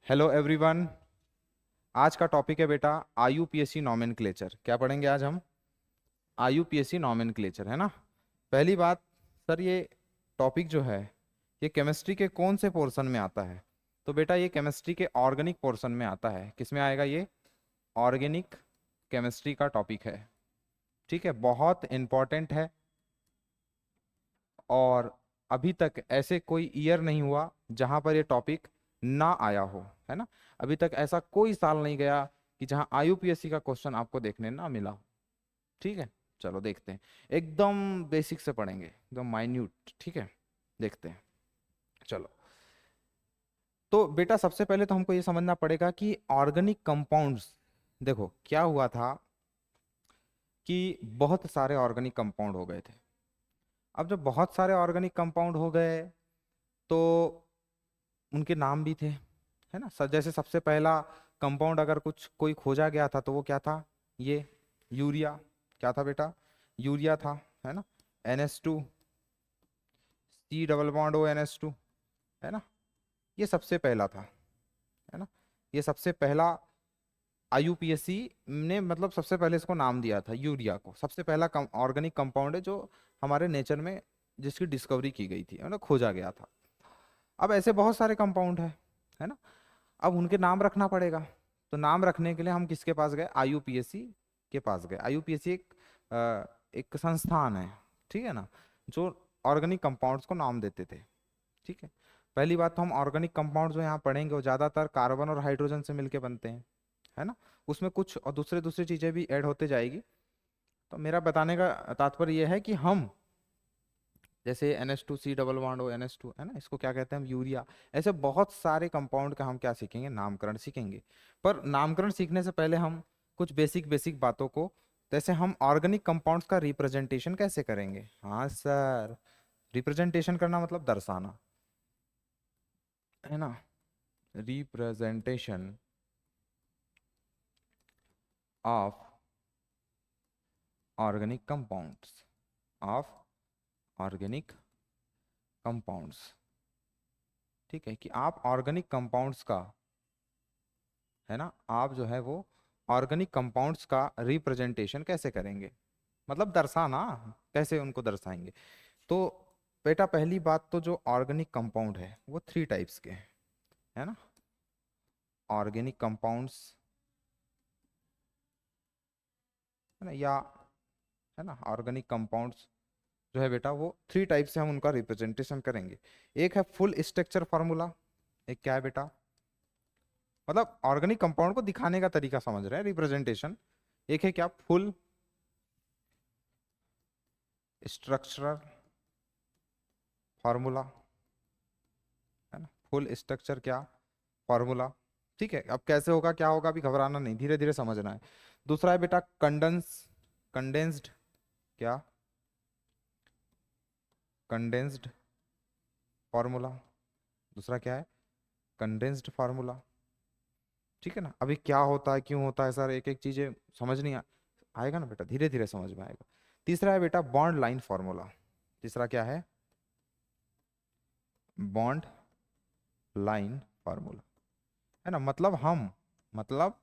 Hello everyone. आज का topic है बेटा आईयूपीएससी नॉमेनक्लेचर। क्या पढ़ेंगे आज हम? आईयूपीएससी नॉमेनक्लेचर, है ना। पहली बात सर, ये टॉपिक जो है ये केमिस्ट्री के कौन से पोर्शन में आता है? तो बेटा ये केमिस्ट्री के ऑर्गेनिक पोर्शन में आता है। किस में आएगा ये? ऑर्गेनिक केमिस्ट्री का टॉपिक है। ठीक है, बहुत इंपॉर्टेंट है। और अभी तक ऐसे कोई ईयर नहीं हुआ जहां पर ये टॉपिक ना आया हो, है ना। अभी तक ऐसा कोई साल नहीं गया कि जहां आईयूपीएससी का क्वेश्चन आपको देखने ना मिला हो। ठीक है, चलो देखते हैं। एकदम बेसिक से पढ़ेंगे, एकदम माइन्यूट। ठीक है, देखते हैं। चलो, तो बेटा सबसे पहले तो हमको ये समझना पड़ेगा कि ऑर्गेनिक कंपाउंड्स, देखो क्या हुआ था कि बहुत सारे ऑर्गेनिक कंपाउंड हो गए थे। अब जब बहुत सारे ऑर्गेनिक कंपाउंड हो गए तो उनके नाम भी थे, है ना। जैसे सबसे पहला कंपाउंड अगर कुछ कोई खोजा गया था तो वो क्या था? ये यूरिया। क्या था बेटा? यूरिया था, है ना। NH2, C double bond O NH2, है ना। ये सबसे पहला था, है ना। ये सबसे पहला आईयूपीएससी ने मतलब सबसे पहले इसको नाम दिया था यूरिया को। सबसे पहला ऑर्गेनिक कंपाउंड है जो हमारे नेचर में जिसकी डिस्कवरी की गई थी, मतलब खोजा गया था। अब ऐसे बहुत सारे कंपाउंड है ना। अब उनके नाम रखना पड़ेगा। तो नाम रखने के लिए हम किसके पास गए? आईयूपीएससी के पास गए। आईयूपीएससी एक संस्थान है, ठीक है ना, जो ऑर्गेनिक कंपाउंड्स को नाम देते थे। ठीक है, पहली बात तो हम ऑर्गेनिक कंपाउंड जो यहाँ पढ़ेंगे वो ज़्यादातर कार्बन और हाइड्रोजन से मिलके बनते हैं, है ना। उसमें कुछ और दूसरे दूसरी चीज़ें भी ऐड होते जाएगी। तो मेरा बताने का तात्पर्य यह है कि हम जैसे NH2 C double bond O NH2, है ना, इसको क्या कहते हैं हम? यूरिया। ऐसे बहुत सारे कंपाउंड का हम क्या सीखेंगे? नामकरण सीखेंगे। पर नामकरण सीखने से पहले हम कुछ बेसिक बेसिक बातों को, जैसे हम ऑर्गेनिक कंपाउंड्स का रिप्रेजेंटेशन कैसे करेंगे? हाँ सर, रिप्रेजेंटेशन करना मतलब दर्शाना, है ना। Representation of organic compounds, of organic compounds. ठीक है, कि आप ऑर्गेनिक कंपाउंड्स का, है ना, आप जो है वो ऑर्गेनिक कंपाउंड्स का रिप्रेजेंटेशन कैसे करेंगे, मतलब दर्शाना, कैसे उनको दर्शाएंगे। तो बेटा पहली बात तो जो ऑर्गेनिक कंपाउंड है वो थ्री टाइप्स के हैं, है ना। ऑर्गेनिक कंपाउंड्स, है ना, या, है ना, ऑर्गेनिक कंपाउंड्स जो है बेटा वो थ्री टाइप से हम उनका रिप्रेजेंटेशन करेंगे। एक है फुल स्ट्रक्चर फार्मूला। एक क्या है बेटा? मतलब ऑर्गेनिक कंपाउंड को दिखाने का तरीका समझ रहे हैं, रिप्रेजेंटेशन। एक है क्या? फुल स्ट्रक्चरल फार्मूला, है ना। फुल स्ट्रक्चर क्या? फार्मूला। ठीक है, अब कैसे होगा क्या होगा अभी घबराना नहीं, धीरे धीरे समझना है। दूसरा है बेटा कंडेंस्ड क्या? Condensed formula. दूसरा क्या है? Condensed formula. ठीक है ना। अभी क्या होता है, क्यों होता है सर, एक एक चीजें समझ नहीं आएगा ना बेटा, धीरे धीरे समझ में आएगा। तीसरा है बेटा बॉन्ड लाइन फार्मूला। तीसरा क्या है? बॉन्ड लाइन फार्मूला, है ना। मतलब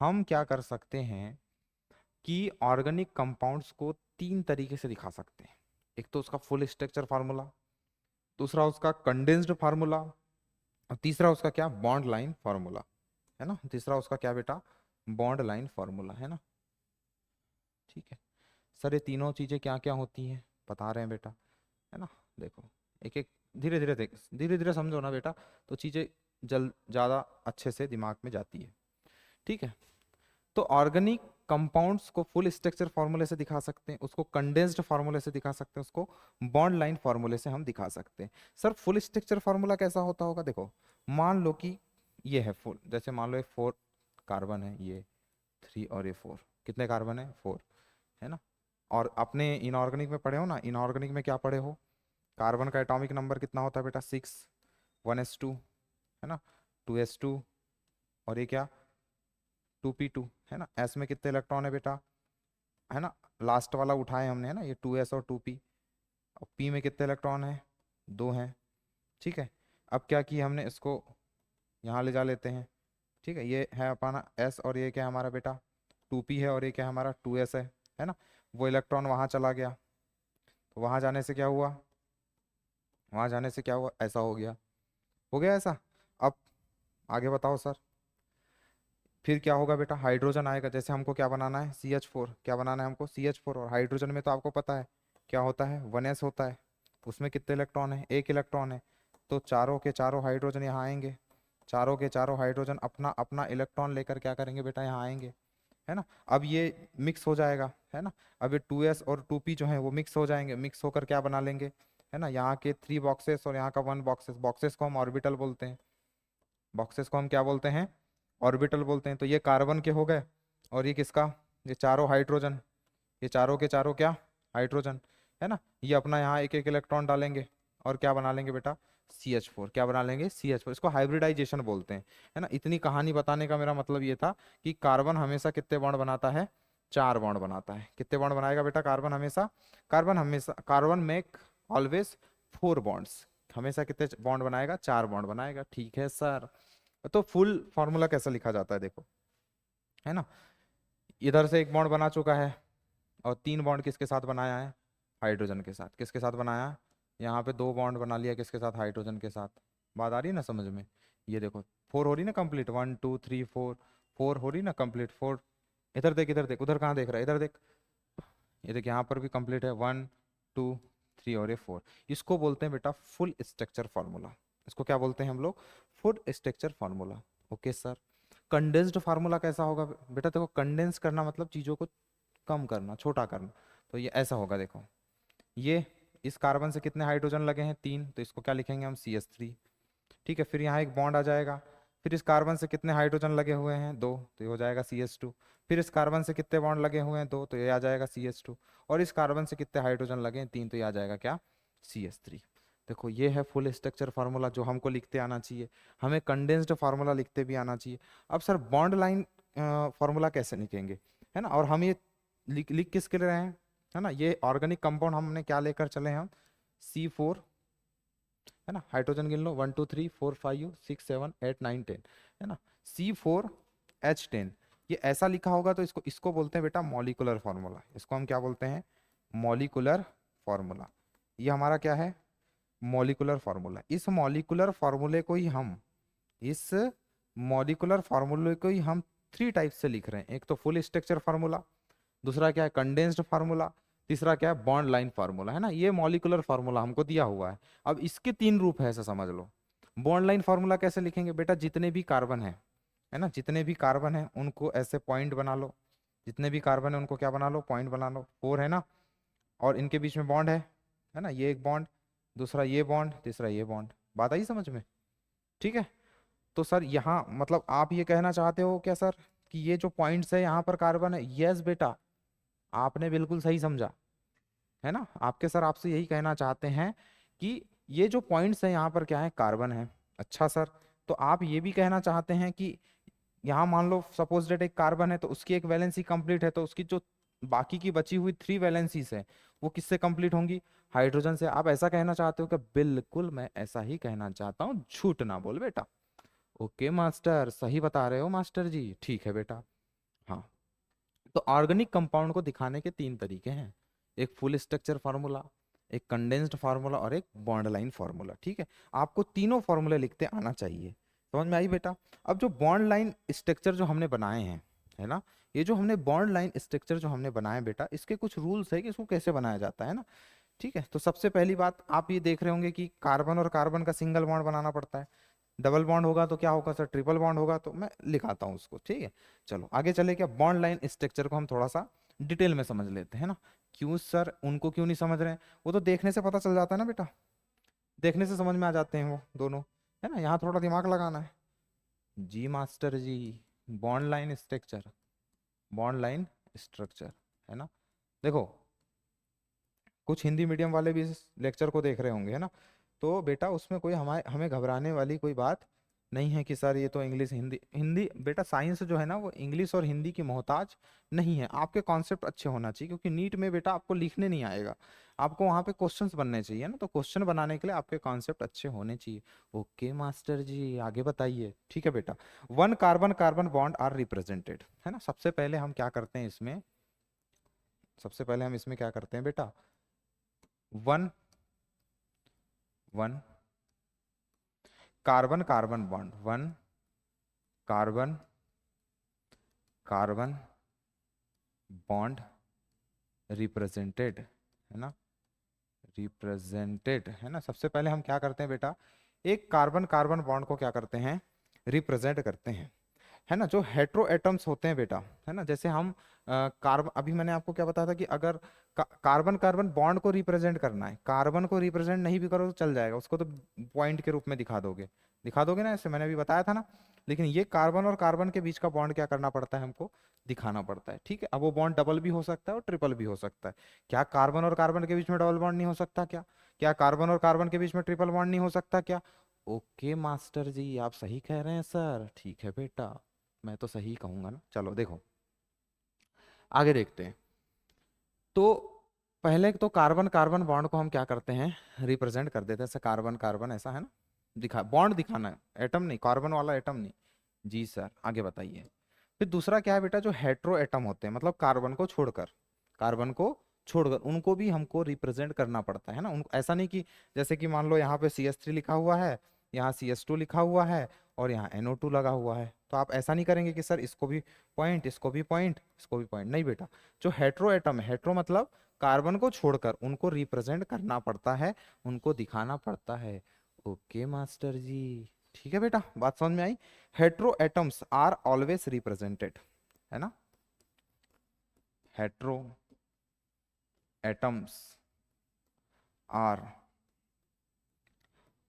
हम क्या कर सकते हैं कि ऑर्गेनिक कंपाउंड्स को तीन तरीके से दिखा सकते हैं। एक तो उसका फुल स्ट्रक्चर फार्मूला, दूसरा उसका कंडेंस्ड फार्मूला, और तीसरा उसका क्या? बॉन्ड लाइन फार्मूला, है ना। तीसरा उसका क्या बेटा? बॉन्ड लाइन फार्मूला, है ना। ठीक है सर, ये तीनों चीजें क्या क्या होती हैं बता रहे हैं बेटा, है ना। देखो एक एक, धीरे धीरे देख, धीरे धीरे समझो ना बेटा, तो चीजें जल ज़्यादा अच्छे से दिमाग में जाती है। ठीक है, तो ऑर्गेनिक कंपाउंड्स को फुल स्ट्रक्चर फार्मूले से दिखा सकते हैं, उसको कंडेंस्ड फार्मूले से दिखा सकते हैं, उसको बॉन्ड लाइन फार्मूले से हम दिखा सकते हैं। सर फुल स्ट्रक्चर फार्मूला कैसा होता होगा? देखो मान लो कि ये है फुल, जैसे मान लो ये 4 कार्बन है, ये 3 और ये 4, कितने कार्बन है? 4, है ना। और अपने इनऑर्गेनिक में पढ़े हो ना, इनऑर्गेनिक में क्या पढ़े हो? कार्बन का एटॉमिक नंबर कितना होता है बेटा? 6, 1s2, है ना, 2s2, और ये क्या? 2p2, है ना। s में कितने इलेक्ट्रॉन है बेटा? है ना, लास्ट वाला उठाए हमने, है ना, ये 2s और 2p। और p में कितने इलेक्ट्रॉन है? 2 हैं। ठीक है, अब क्या किया हमने इसको, यहाँ ले जा लेते हैं, ठीक है। ये है अपना S और ये क्या है हमारा बेटा 2p है, और ये क्या है हमारा 2s है ना। वो इलेक्ट्रॉन वहाँ चला गया, तो वहाँ जाने से क्या हुआ, वहाँ जाने से क्या हुआ, ऐसा हो गया ऐसा। अब आगे बताओ सर, फिर क्या होगा बेटा, हाइड्रोजन आएगा। जैसे हमको क्या बनाना है, CH4, क्या बनाना है हमको, CH4। और हाइड्रोजन में तो आपको पता है क्या होता है, 1s होता है। उसमें कितने इलेक्ट्रॉन है, एक इलेक्ट्रॉन है। तो चारों के चारों हाइड्रोजन यहाँ आएंगे, चारों के चारों हाइड्रोजन अपना अपना इलेक्ट्रॉन लेकर क्या करेंगे बेटा, यहाँ आएंगे, है ना। अब ये मिक्स हो जाएगा, है ना। अब ये 2s और 2p जो है वो मिक्स हो जाएंगे, मिक्स होकर क्या बना लेंगे, है ना। यहाँ के 3 बॉक्सेस और यहाँ का 1 बॉक्सेस, बॉक्सेस को हम ऑर्बिटल बोलते हैं, बॉक्सेस को हम क्या बोलते हैं, ऑर्बिटल बोलते हैं। तो ये कार्बन के हो गए, और ये किसका, ये चारों हाइड्रोजन, ये चारों के चारों क्या, हाइड्रोजन, है ना। ये अपना यहाँ एक एक इलेक्ट्रॉन डालेंगे और क्या बना लेंगे बेटा, CH4, क्या बना लेंगे, CH4। इसको हाइब्रिडाइजेशन बोलते हैं, है ना। इतनी कहानी बताने का मेरा मतलब ये था कि कार्बन हमेशा कितने बॉन्ड बनाता है, 4 बॉन्ड बनाता है। कितने बॉन्ड बनाएगा बेटा कार्बन, हमेशा, कार्बन मेक ऑलवेज 4 बॉन्ड्स, हमेशा कितने बॉन्ड बनाएगा, 4 बॉन्ड बनाएगा, ठीक है सर। तो फुल फॉर्मूला कैसे लिखा जाता है देखो, है ना। इधर से एक बॉन्ड बना चुका है, और 3 बॉन्ड किसके साथ बनाया है, हाइड्रोजन के साथ। किसके साथ बनाया है, यहाँ पे 2 बॉन्ड बना लिया, किसके साथ, हाइड्रोजन के साथ। बात आ रही है ना समझ में। ये देखो 4 हो रही ना कंप्लीट, 1 2 3 4, 4 हो रही ना कंप्लीट, 4। इधर देख, इधर देख, उधर कहाँ देख रहा है, इधर देख, ये देख यहाँ पर भी कंप्लीट है, 1 2 3 और ये 4। इसको बोलते हैं बेटा फुल स्ट्रक्चर फार्मूला। इसको क्या बोलते हैं हम लोग, full structure formula. Okay sir. Condensed formula कैसा होगा बेटा, देखो कंडेंस करना मतलब चीजों को कम करना, छोटा करना। तो ये ऐसा होगा, देखो ये इस कार्बन से कितने हाइड्रोजन लगे हैं, 3, तो इसको क्या लिखेंगे हम, CH3, ठीक है। फिर यहाँ एक बॉन्ड आ जाएगा, फिर इस कार्बन से कितने हाइड्रोजन लगे हुए हैं, 2, तो ये हो जाएगा CH2। फिर इस कार्बन से कितने बॉन्ड लगे हुए हैं, 2, तो ये आ जाएगा CH2। और इस कार्बन से कितने हाइड्रोजन लगे हैं, 3, तो ये आ जाएगा क्या, CH3। देखो ये है फुल स्ट्रक्चर फार्मूला जो हमको लिखते आना चाहिए, हमें कंडेंस्ड फार्मूला लिखते भी आना चाहिए। अब सर बॉन्ड लाइन फार्मूला कैसे लिखेंगे, है ना। और हम ये लिख किसके ले रहे हैं, है ना। ये ऑर्गेनिक कंपाउंड हमने क्या लेकर चले हैं हम, C4, है ना। हाइड्रोजन गिन लो, 1 2 3 4 5 6 7 8 9 10, है ना। C4H10, ये ऐसा लिखा होगा तो इसको इसको बोलते हैं बेटा मॉलिकुलर फार्मूला। इसको हम क्या बोलते हैं, मॉलिकुलर फार्मूला। ये हमारा क्या है, मॉलिकुलर फार्मूला। इस मॉलिकुलर फार्मूले को ही हम 3 टाइप से लिख रहे हैं। एक तो फुल स्ट्रक्चर फार्मूला, दूसरा क्या है कंडेंस्ड फार्मूला, तीसरा क्या है बॉन्ड लाइन फार्मूला, है ना। ये मॉलिकुलर फार्मूला हमको दिया हुआ है। अब इसके 3 रूप है, ऐसा समझ लो। बॉन्ड लाइन फार्मूला कैसे लिखेंगे बेटा, जितने भी कार्बन है ना, जितने भी कार्बन है उनको ऐसे पॉइंट बना लो, जितने भी कार्बन है उनको क्या बना लो, पॉइंट बना लो, 4 है ना। और इनके बीच में बॉन्ड है ना, ये एक बॉन्ड, दूसरा ये बॉन्ड, तीसरा ये बॉन्ड। बात आई समझ में, ठीक है। तो सर यहाँ मतलब आप ये कहना चाहते हो क्या सर कि ये जो पॉइंट्स है यहाँ पर कार्बन है, यस बेटा, आपने बिल्कुल सही समझा, है ना। आपके सर आपसे यही कहना चाहते हैं कि ये जो पॉइंट्स हैं यहाँ पर क्या है, कार्बन है। अच्छा सर, तो आप ये भी कहना चाहते हैं कि यहाँ मान लो सपोज डेट एक कार्बन है तो उसकी एक वैलेंसी कंप्लीट है, तो उसकी जो बाकी की बची हुई 3 वैलेंसीज है वो किससे कंप्लीट होंगी, हाइड्रोजन से। आप ऐसा कहना चाहते हो कि बिल्कुल मैं ऐसा ही कहना चाहता हूँ, झूठ ना बोल बेटा। ओके मास्टर, सही बता रहे हो मास्टर जी, ठीक है बेटा। हाँ, तो ऑर्गेनिक कंपाउंड को दिखाने के 3 तरीके हैं, एक फुल स्ट्रक्चर फार्मूला, एक कंडेंस्ड फार्मूला और एक बॉन्ड लाइन फार्मूला, ठीक है। आपको तीनों फार्मूले लिखते आना चाहिए, समझ में आई बेटा। अब जो बॉन्ड लाइन स्ट्रक्चर जो हमने बनाए हैं, है ना, ये जो हमने बॉन्ड लाइन स्ट्रक्चर जो हमने बनाए बेटा, इसके कुछ रूल्स है कि इसको कैसे बनाया जाता है ना, ठीक है। तो सबसे पहली बात आप ये देख रहे होंगे कि कार्बन और कार्बन का सिंगल बॉन्ड बनाना पड़ता है। डबल बॉन्ड होगा तो क्या होगा सर, ट्रिपल बॉन्ड होगा, तो मैं लिखाता हूँ उसको, ठीक है। चलो आगे चले, क्या बॉन्ड लाइन स्ट्रक्चर को हम थोड़ा सा डिटेल में समझ लेते हैं ना। क्यों सर, उनको क्यों नहीं समझ रहे हैं, वो तो देखने से पता चल जाता है ना बेटा, देखने से समझ में आ जाते हैं वो दोनों, है ना। यहाँ थोड़ा दिमाग लगाना है जी master ji. Bond line structure, bond line structure, है ना। देखो कुछ हिंदी मीडियम वाले भी इस लेक्चर को देख रहे होंगे, है ना। तो बेटा उसमें कोई हमें घबराने वाली कोई बात नहीं है कि सर ये तो इंग्लिश हिंदी हिंदी बेटा साइंस जो है ना वो इंग्लिश और हिंदी की मोहताज नहीं है। आपके कॉन्सेप्ट अच्छे होना चाहिए, क्योंकि नीट में बेटा आपको लिखने नहीं आएगा, आपको वहां पे क्वेश्चंस बनने चाहिए ना, तो क्वेश्चन बनाने के लिए आपके कॉन्सेप्ट अच्छे होने चाहिए। ओके मास्टर जी आगे बताइए। ठीक है बेटा, one carbon carbon bond are represented, है ना। सबसे पहले हम क्या करते हैं इसमें, सबसे पहले हम इसमें क्या करते हैं बेटा, one one carbon carbon bond, one carbon carbon bond represented, है ना, रिप्रेजेंटेड, है ना। सबसे पहले हम क्या करते हैं बेटा, एक कार्बन कार्बन बॉन्ड को क्या करते हैं, रिप्रेजेंट करते हैं, है ना। जो हेट्रो एटम्स होते हैं बेटा, है ना, जैसे हम कार्बन, अभी मैंने आपको क्या बताया था कि अगर कार्बन कार्बन बॉन्ड को रिप्रेजेंट करना है, कार्बन को रिप्रेजेंट नहीं भी करो तो चल जाएगा, उसको तो पॉइंट के रूप में दिखा दोगे ना, ऐसे मैंने अभी बताया था ना। लेकिन ये कार्बन और कार्बन के बीच का बॉन्ड क्या करना पड़ता है, हमको दिखाना पड़ता है। ठीक है, अब वो बॉन्ड डबल भी हो सकता है और ट्रिपल भी हो सकता है। क्या कार्बन और कार्बन के बीच में डबल बॉन्ड नहीं हो सकता क्या, क्या कार्बन और कार्बन के बीच में ट्रिपल बॉन्ड नहीं हो सकता क्या। ओके मास्टर जी आप सही कह रहे हैं सर, ठीक है बेटा, मैं तो सही कहूंगा ना। चलो देखो आगे देखते हैं। तो पहले तो कार्बन कार्बन बॉन्ड को हम क्या करते हैं, रिप्रेजेंट कर देते हैं, ऐसे कार्बन कार्बन ऐसा, है ना, दिखा बॉन्ड दिखाना है, एटम नहीं, कार्बन वाला एटम नहीं। जी सर आगे बताइए। फिर दूसरा क्या है बेटा, जो हेट्रो एटम होते हैं, मतलब कार्बन को छोड़कर उनको भी हमको रिप्रेजेंट करना पड़ता है ना। उनको ऐसा नहीं कि जैसे कि मान लो यहाँ पे CH3 लिखा हुआ है, यहाँ CH2 लिखा हुआ है और यहाँ NO2 लगा हुआ है, तो आप ऐसा नहीं करेंगे कि सर इसको भी पॉइंट, इसको भी पॉइंट, इसको भी पॉइंट, नहीं बेटा। जो हेट्रो एटम है, हेट्रो मतलब कार्बन को छोड़कर उनको रिप्रेजेंट करना पड़ता है, उनको दिखाना पड़ता है। ओके मास्टर जी ठीक है बेटा, बात समझ में आई। Hetero atoms are always represented, है ना, hetero atoms are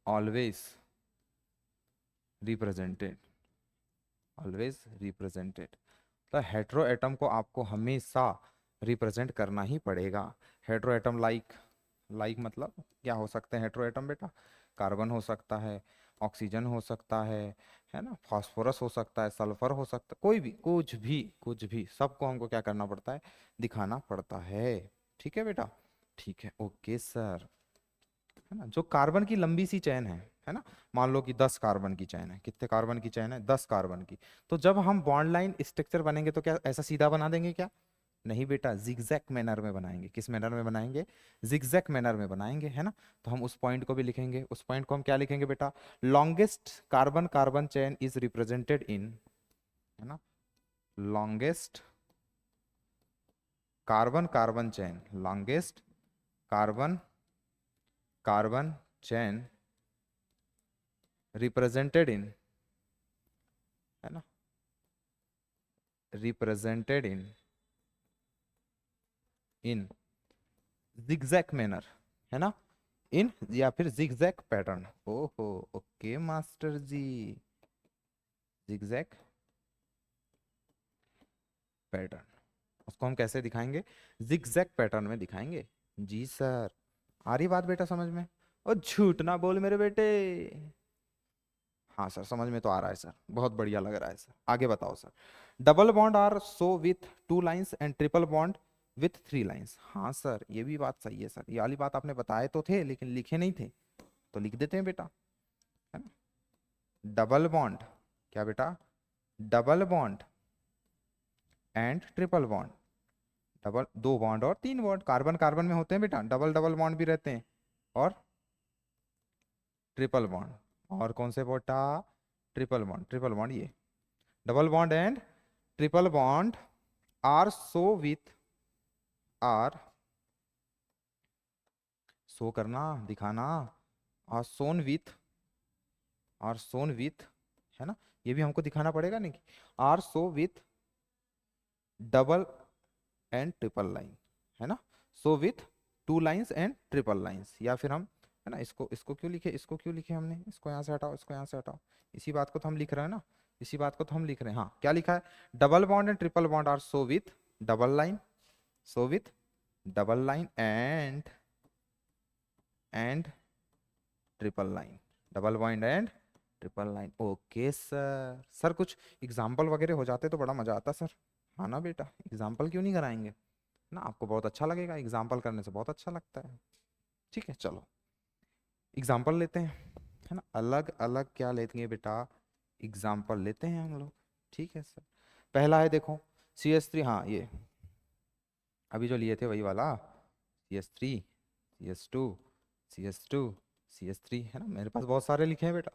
always represented, always represented. तो हेट्रो एटम को आपको हमेशा रिप्रेजेंट करना ही पड़ेगा। हेट्रो एटम लाइक मतलब क्या हो सकते हैं हेट्रो एटम बेटा, कार्बन हो सकता है, ऑक्सीजन हो सकता है ना, फास्फोरस हो सकता है, सल्फर हो सकता है, कोई भी कुछ भी सबको हमको क्या करना पड़ता है, दिखाना पड़ता है। ठीक है बेटा, ठीक है ओके सर, है ना। जो कार्बन की लंबी सी चेन है ना, मान लो कि 10 कार्बन की चेन है, कितने कार्बन की चेन है, 10 कार्बन की। तो जब हम बॉन्ड लाइन स्ट्रक्चर बनेंगे तो क्या ऐसा सीधा बना देंगे क्या, नहीं बेटा, जिगजैग मैनर में बनाएंगे। किस मैनर में बनाएंगे, जिगजैग मैनर में बनाएंगे, है ना। तो हम उस पॉइंट को भी लिखेंगे, उस पॉइंट को हम क्या लिखेंगे बेटा, longest carbon carbon chain is represented in, है ना, longest carbon carbon chain, longest carbon carbon chain represented in, है ना, रिप्रेजेंटेड इन जिगजैग मैनर, है ना, इन या फिर जिगजैग पैटर्न। ओहो ओके मास्टर जी, जिगजैग पैटर्न, उसको हम कैसे दिखाएंगे, जिगजैग पैटर्न में दिखाएंगे। जी सर, आ रही बात बेटा समझ में, और झूठ ना बोल मेरे बेटे। हाँ सर समझ में तो आ रहा है सर, बहुत बढ़िया लग रहा है सर, आगे बताओ sir. Double bond are shown with 2 lines and triple bond with 3 lines. हाँ सर ये भी बात सही है सर, ये वाली बात आपने बताए तो थे लेकिन लिखे नहीं थे, तो लिख देते हैं बेटा, है ना। डबल बॉन्ड, क्या बेटा, double bond and triple bond, double 2 bond और 3 बॉन्ड, कार्बन कार्बन में होते हैं बेटा, डबल डबल बॉन्ड भी रहते हैं और ट्रिपल बॉन्ड, और कौन से बेटा, ट्रिपल बॉन्ड, ट्रिपल बॉन्ड ये double bond and triple bond are shown with, are shown करना दिखाना, are shown with, are shown with, है ना, ये भी हमको दिखाना पड़ेगा नहीं, are shown with double and triple line, है ना, shown with 2 lines and triple lines, या फिर हम, है ना, इसको इसको क्यों लिखे, इसको क्यों लिखे हमने, इसको यहाँ से हटाओ, इसको यहाँ से हटाओ, इसी बात को तो हम लिख रहे हैं ना, इसी बात को तो हम लिख रहे हैं। हाँ क्या लिखा है, double bond and triple bond are shown with double line, shown with double line and triple line, double bond and triple line. Okay sir. Sir कुछ एग्जाम्पल वगैरह हो जाते तो बड़ा मजा आता सर। हाँ ना बेटा, एग्जाम्पल क्यों नहीं कराएंगे ना, आपको बहुत अच्छा लगेगा, एग्जाम्पल करने से बहुत अच्छा लगता है। ठीक है चलो एग्जाम्पल लेते हैं, है ना, अलग अलग क्या लेंगे बेटा, एग्जाम्पल लेते हैं हम लोग। ठीक है सर, पहला है देखो CS3, हाँ ये अभी जो लिए थे वही वाला, CS3, CS2, CS2, CS3, है ना, मेरे पास बहुत सारे लिखे हैं बेटा।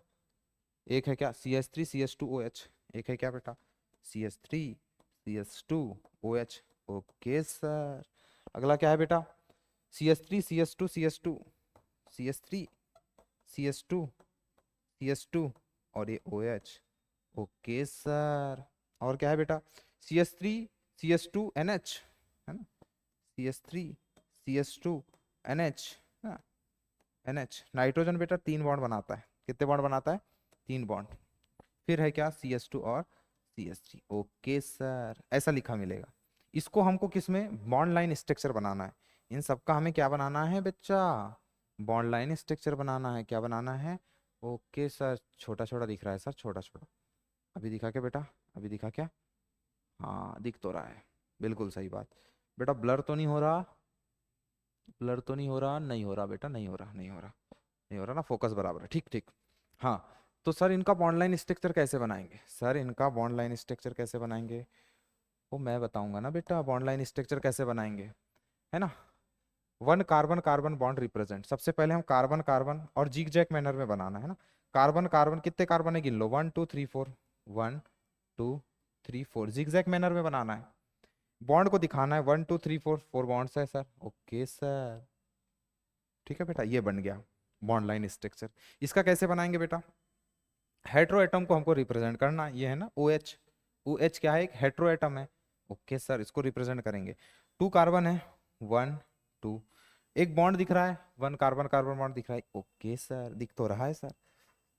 एक है क्या CS3 CS2OH, एक है क्या बेटा CS3 CS2OH। ओके सर, अगला क्या है बेटा CS3 CS2 CS2, CS3 CS2 CS2 और ये OH। ओके सर, और क्या है बेटा CS3 CS2NH, है ना, CS3 CS2NH, हाँ NH, नाइट्रोजन बेटा 3 बॉन्ड बनाता है, कितने बॉन्ड बनाता है, 3 बॉन्ड। फिर है क्या CS2 और CS3। ओके सर, ऐसा लिखा मिलेगा। इसको हमको किस में बॉन्ड लाइन स्ट्रक्चर बनाना है, इन सबका हमें क्या बनाना है बच्चा, बॉन्ड लाइन स्ट्रक्चर बनाना है, क्या बनाना है। ओके सर, छोटा छोटा दिख रहा है सर, छोटा छोटा, अभी दिखा क्या बेटा, अभी दिखा क्या, हाँ दिख तो रहा है, बिल्कुल सही बात बेटा, ब्लर तो नहीं हो रहा, ब्लर तो नहीं हो रहा, नहीं हो रहा बेटा, नहीं हो रहा, नहीं हो रहा, नहीं हो रहा ना, फोकस बराबर है, ठीक ठीक। हाँ तो सर इनका बॉन्ड लाइन स्ट्रक्चर कैसे बनाएंगे, सर इनका बॉन्ड लाइन स्ट्रक्चर कैसे बनाएंगे, वो मैं बताऊंगा ना बेटा, बॉन्ड लाइन स्ट्रक्चर कैसे बनाएंगे, है ना। One carbon carbon bond represent, सबसे पहले हम कार्बन कार्बन और जिग जैग मैनर में बनाना है ना, कार्बन कार्बन कितने कार्बन है गिन लो, 1 2 3 4, 1 2 3 4, जिग जैग मैनर में बनाना है, बॉन्ड को दिखाना है, 1 2 3 4, 4 बॉन्ड्स है सर। ओके सर, ठीक है बेटा, ये बन गया बॉन्ड लाइन स्ट्रक्चर। इसका कैसे बनाएंगे बेटा, हेट्रो एटम को हमको रिप्रेजेंट करना, ये है ना OH, OH क्या है, एक हेट्रो एटम है। ओके सर, इसको रिप्रेजेंट करेंगे, 2 कार्बन है, 1 2, एक बॉन्ड दिख रहा है, 1 कार्बन कार्बन बॉन्ड दिख रहा है। ओके सर, दिख तो रहा है सर।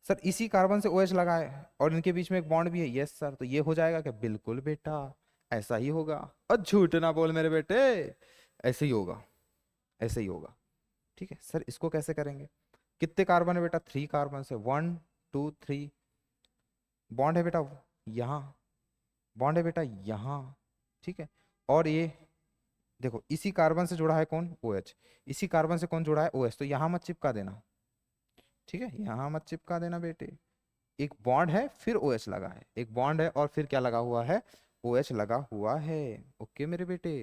सर इसी कार्बन से OH लगा है और इनके बीच में एक बॉन्ड भी है, यस सर, तो ये हो जाएगा क्या, बिल्कुल बेटा ऐसा ही होगा, और झूठ ना बोल मेरे बेटे, ऐसे ही होगा, ऐसे ही होगा। ठीक है सर, इसको कैसे करेंगे, कितने कार्बन है बेटा, 3 कार्बन से, 1 2 3, बॉन्ड है बेटा यहाँ, बॉन्ड है बेटा यहाँ, ठीक है। और ये देखो इसी कार्बन से जुड़ा है कौन, OH, इसी कार्बन से कौन जुड़ा है, OH, तो यहाँ मत चिपका देना, ठीक है, यहाँ मत चिपका देना बेटे, एक बॉन्ड है फिर OH लगा है, एक बॉन्ड है और फिर क्या लगा हुआ है, OH लगा हुआ है। ओके मेरे बेटे,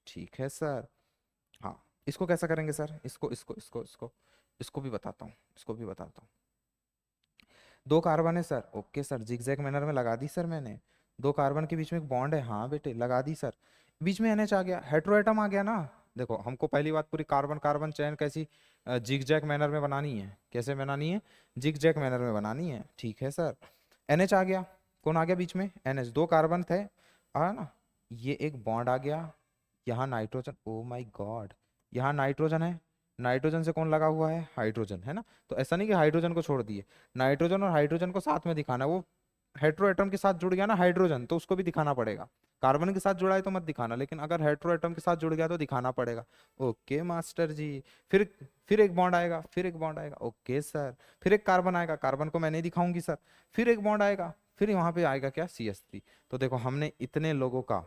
ठीक है सर। हाँ इसको कैसा करेंगे सर, इसको भी बताता हूँ, इसको भी बताता हूँ। 2 कार्बन है sir, okay sir, zigzag manner में लगा दी सर मैंने, 2 कार्बन के बीच में एक बॉन्ड है, हाँ बेटे लगा दी सर, बीच में NH आ गया, हेट्रोएटम आ गया ना। देखो हमको पहली बात पूरी कार्बन कार्बन चेन कैसी जिगजैग मैनर में बनानी है, कैसे बनानी है, जिगजैग मैनर में बनानी है, ठीक है सर। NH आ गया, कौन आ गया बीच में, NH, 2 कार्बन थे, आ ना, ये एक बॉन्ड आ गया, यहाँ नाइट्रोजन, ओ माय गॉड, यहाँ नाइट्रोजन है, नाइट्रोजन से कौन लगा हुआ है, हाइड्रोजन, है ना। तो ऐसा नहीं कि हाइड्रोजन को छोड़ दिए, नाइट्रोजन और हाइड्रोजन को साथ में दिखाना है, वो हेट्रो एटम के साथ जुड़ गया ना हाइड्रोजन, तो उसको भी दिखाना पड़ेगा, कार्बन के साथ जुड़ा है तो मत दिखाना, लेकिन अगर हेट्रो एटम के साथ जुड़ गया तो दिखाना पड़ेगा। ओके मास्टर जी, फिर फिर एक बॉन्ड आएगा, फिर एक बॉन्ड आएगा, ओके सर, फिर एक कार्बन आएगा, कार्बन को मैं नहीं दिखाऊंगी सर, फिर एक बॉन्ड आएगा, फिर वहां पे आएगा क्या, CS3। तो देखो हमने इतने लोगों का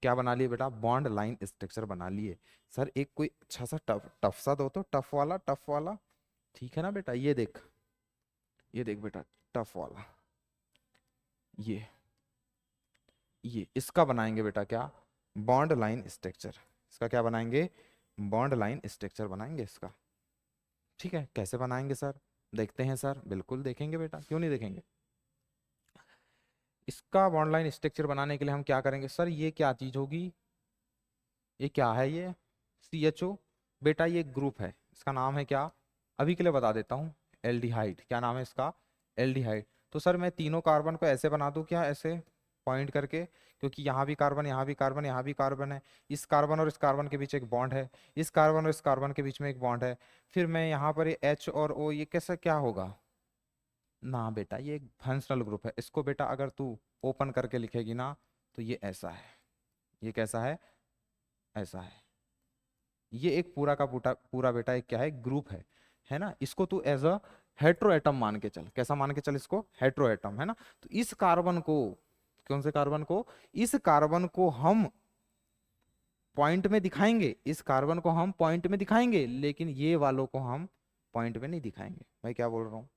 क्या बना लिए बेटा, बॉन्ड लाइन स्ट्रक्चर बना लिए। सर एक कोई अच्छा सा टफ टफ सा दो तो, टफ वाला, टफ वाला, ठीक है ना बेटा, ये देख, ये देख बेटा, टफ वाला, ये इसका बनाएंगे बेटा क्या, बॉन्ड लाइन स्ट्रक्चर, इसका क्या बनाएंगे, बॉन्ड लाइन स्ट्रक्चर बनाएंगे इसका। ठीक है, कैसे बनाएंगे सर, देखते हैं सर, बिल्कुल देखेंगे बेटा, क्यों नहीं देखेंगे। इसका बॉन्ड लाइन स्ट्रक्चर बनाने के लिए हम क्या करेंगे सर, ये क्या चीज होगी, ये क्या है, ये CHO बेटा, ये ग्रुप है, इसका नाम है क्या, अभी के लिए बता देता हूँ, एल्डिहाइड, क्या नाम है इसका, एल्डिहाइड। तो सर मैं तीनों कार्बन को ऐसे बना दूं क्या, ऐसे पॉइंट करके, क्योंकि यहाँ भी कार्बन, यहाँ भी कार्बन, यहाँ भी कार्बन है, इस कार्बन और इस कार्बन के बीच एक बॉन्ड है, इस कार्बन और इस कार्बन के बीच में एक बॉन्ड है, फिर मैं यहाँ पर ये H और O, ये कैसे क्या होगा ना बेटा, ये एक फंक्शनल ग्रुप है, इसको बेटा अगर तू ओपन करके लिखेगी ना तो ये ऐसा है, ये कैसा है, ऐसा है, ये एक पूरा का पूरा पूरा बेटा एक क्या है, ग्रुप है ना। इसको तू एज अ हेट्रो एटम मान के चल, कैसा मान के चल इसको, हेट्रो एटम, है ना। तो इस कार्बन को, कौन से कार्बन को, इस कार्बन को हम पॉइंट में दिखाएंगे, इस कार्बन को हम पॉइंट में दिखाएंगे, लेकिन ये वालों को हम पॉइंट में नहीं दिखाएंगे। मैं क्या बोल रहा हूँ,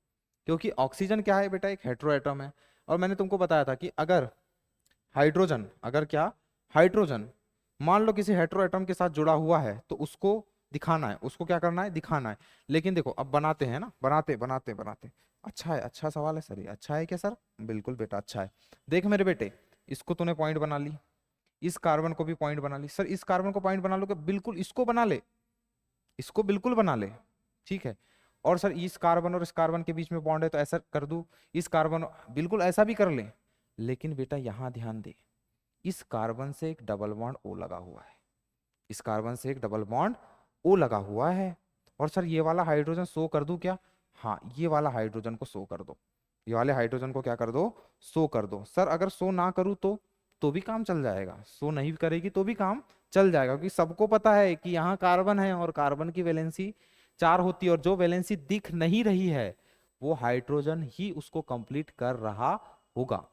क्योंकि ऑक्सीजन क्या है बेटा, एक हेट्रो एटम है। और मैंने तुमको बताया था कि अगर हाइड्रोजन, अगर क्या, हाइड्रोजन मान लो किसी हेट्रो एटम के साथ जुड़ा हुआ है तो उसको दिखाना है, उसको क्या करना है, दिखाना है। लेकिन देखो अब बनाते हैं ना, बनाते बनाते बनाते, अच्छा है, अच्छा सवाल है सर ये, अच्छा है क्या सर, बिल्कुल बेटा अच्छा है। देख मेरे बेटे, इसको तूने पॉइंट बना ली, इस कार्बन को भी पॉइंट बना ली, सर इस कार्बन को पॉइंट बना लो कि, बिल्कुल इसको बना ले, इसको बिल्कुल बना ले, ठीक है। और सर इस कार्बन और इस कार्बन के बीच में बॉन्ड है तो ऐसा कर दूं, इस कार्बन, बिल्कुल ऐसा भी कर ले। लेकिन बेटा यहां ध्यान दे, इस कार्बन से एक डबल बॉन्ड ओ लगा हुआ है, इस कार्बन से एक डबल बॉन्ड ओ लगा हुआ है। और सर ये वाला हाइड्रोजन शो कर दूं क्या, हाँ ये वाला हाइड्रोजन को शो कर दो, ये वाले हाइड्रोजन को क्या कर दो, शो कर दो। सर अगर शो ना करूं तो भी काम चल जाएगा, शो नहीं करेगी तो भी काम चल जाएगा, क्योंकि सबको पता है कि यहाँ कार्बन है और कार्बन की वैलेंसी 4 होती है, और जो वैलेंसी दिख नहीं रही है वो हाइड्रोजन ही उसको कंप्लीट कर रहा होगा।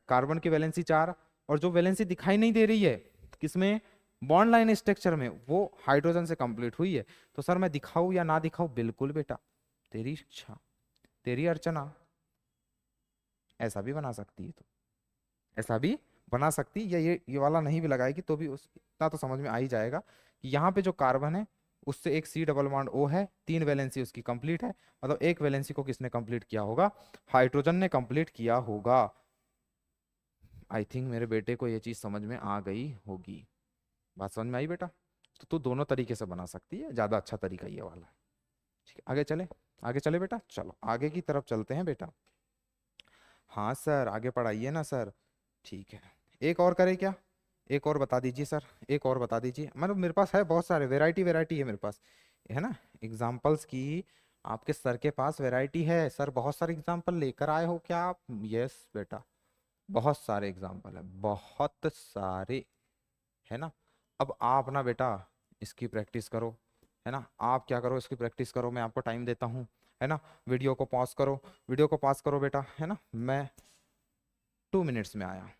कार्बन की वैलेंसी 4, और जो वैलेंसी दिखाई नहीं दे रही है किसमें, बॉन्ड लाइन स्ट्रक्चर में, वो हाइड्रोजन से कंप्लीट हुई है। तो सर मैं दिखाऊं या ना दिखाऊं, बिल्कुल बेटा तेरी इच्छा, तेरी अर्चना, ऐसा भी बना सकती है तो, ऐसा भी बना सकती, या ये वाला नहीं भी लगाएगी तो भी उस इतना तो समझ में आ ही जाएगा कि यहाँ पे जो कार्बन है उससे एक सी डबल बॉन्ड ओ है, 3 वैलेंसी उसकी कंप्लीट है, मतलब एक वैलेंसी को किसने कंप्लीट किया होगा, हाइड्रोजन ने कंप्लीट किया होगा। आई थिंक मेरे बेटे को ये चीज समझ में आ गई होगी, बात समझ में आई बेटा। तो तू दोनों तरीके से बना सकती है, ज्यादा अच्छा तरीका ये वाला है। ठीक है आगे चले, आगे चले बेटा, चलो आगे की तरफ चलते हैं बेटा। हाँ सर आगे पढ़ाइए ना सर, ठीक है। एक और करे क्या, एक और बता दीजिए सर, एक और बता दीजिए, मतलब मेरे पास है बहुत सारे, वैरायटी वैरायटी है मेरे पास, है ना, एग्जाम्पल्स की। आपके सर के पास वैरायटी है, सर बहुत सारे एग्जाम्पल लेकर आए हो क्या आप, यस बेटा बहुत सारे एग्जाम्पल है, बहुत सारे, है ना। अब आप ना बेटा इसकी प्रैक्टिस करो, है ना, आप क्या करो इसकी प्रैक्टिस करो, मैं आपको टाइम देता हूँ, है ना। वीडियो को पॉज करो, वीडियो को पॉज करो बेटा, है ना, मैं 2 मिनट्स में आया।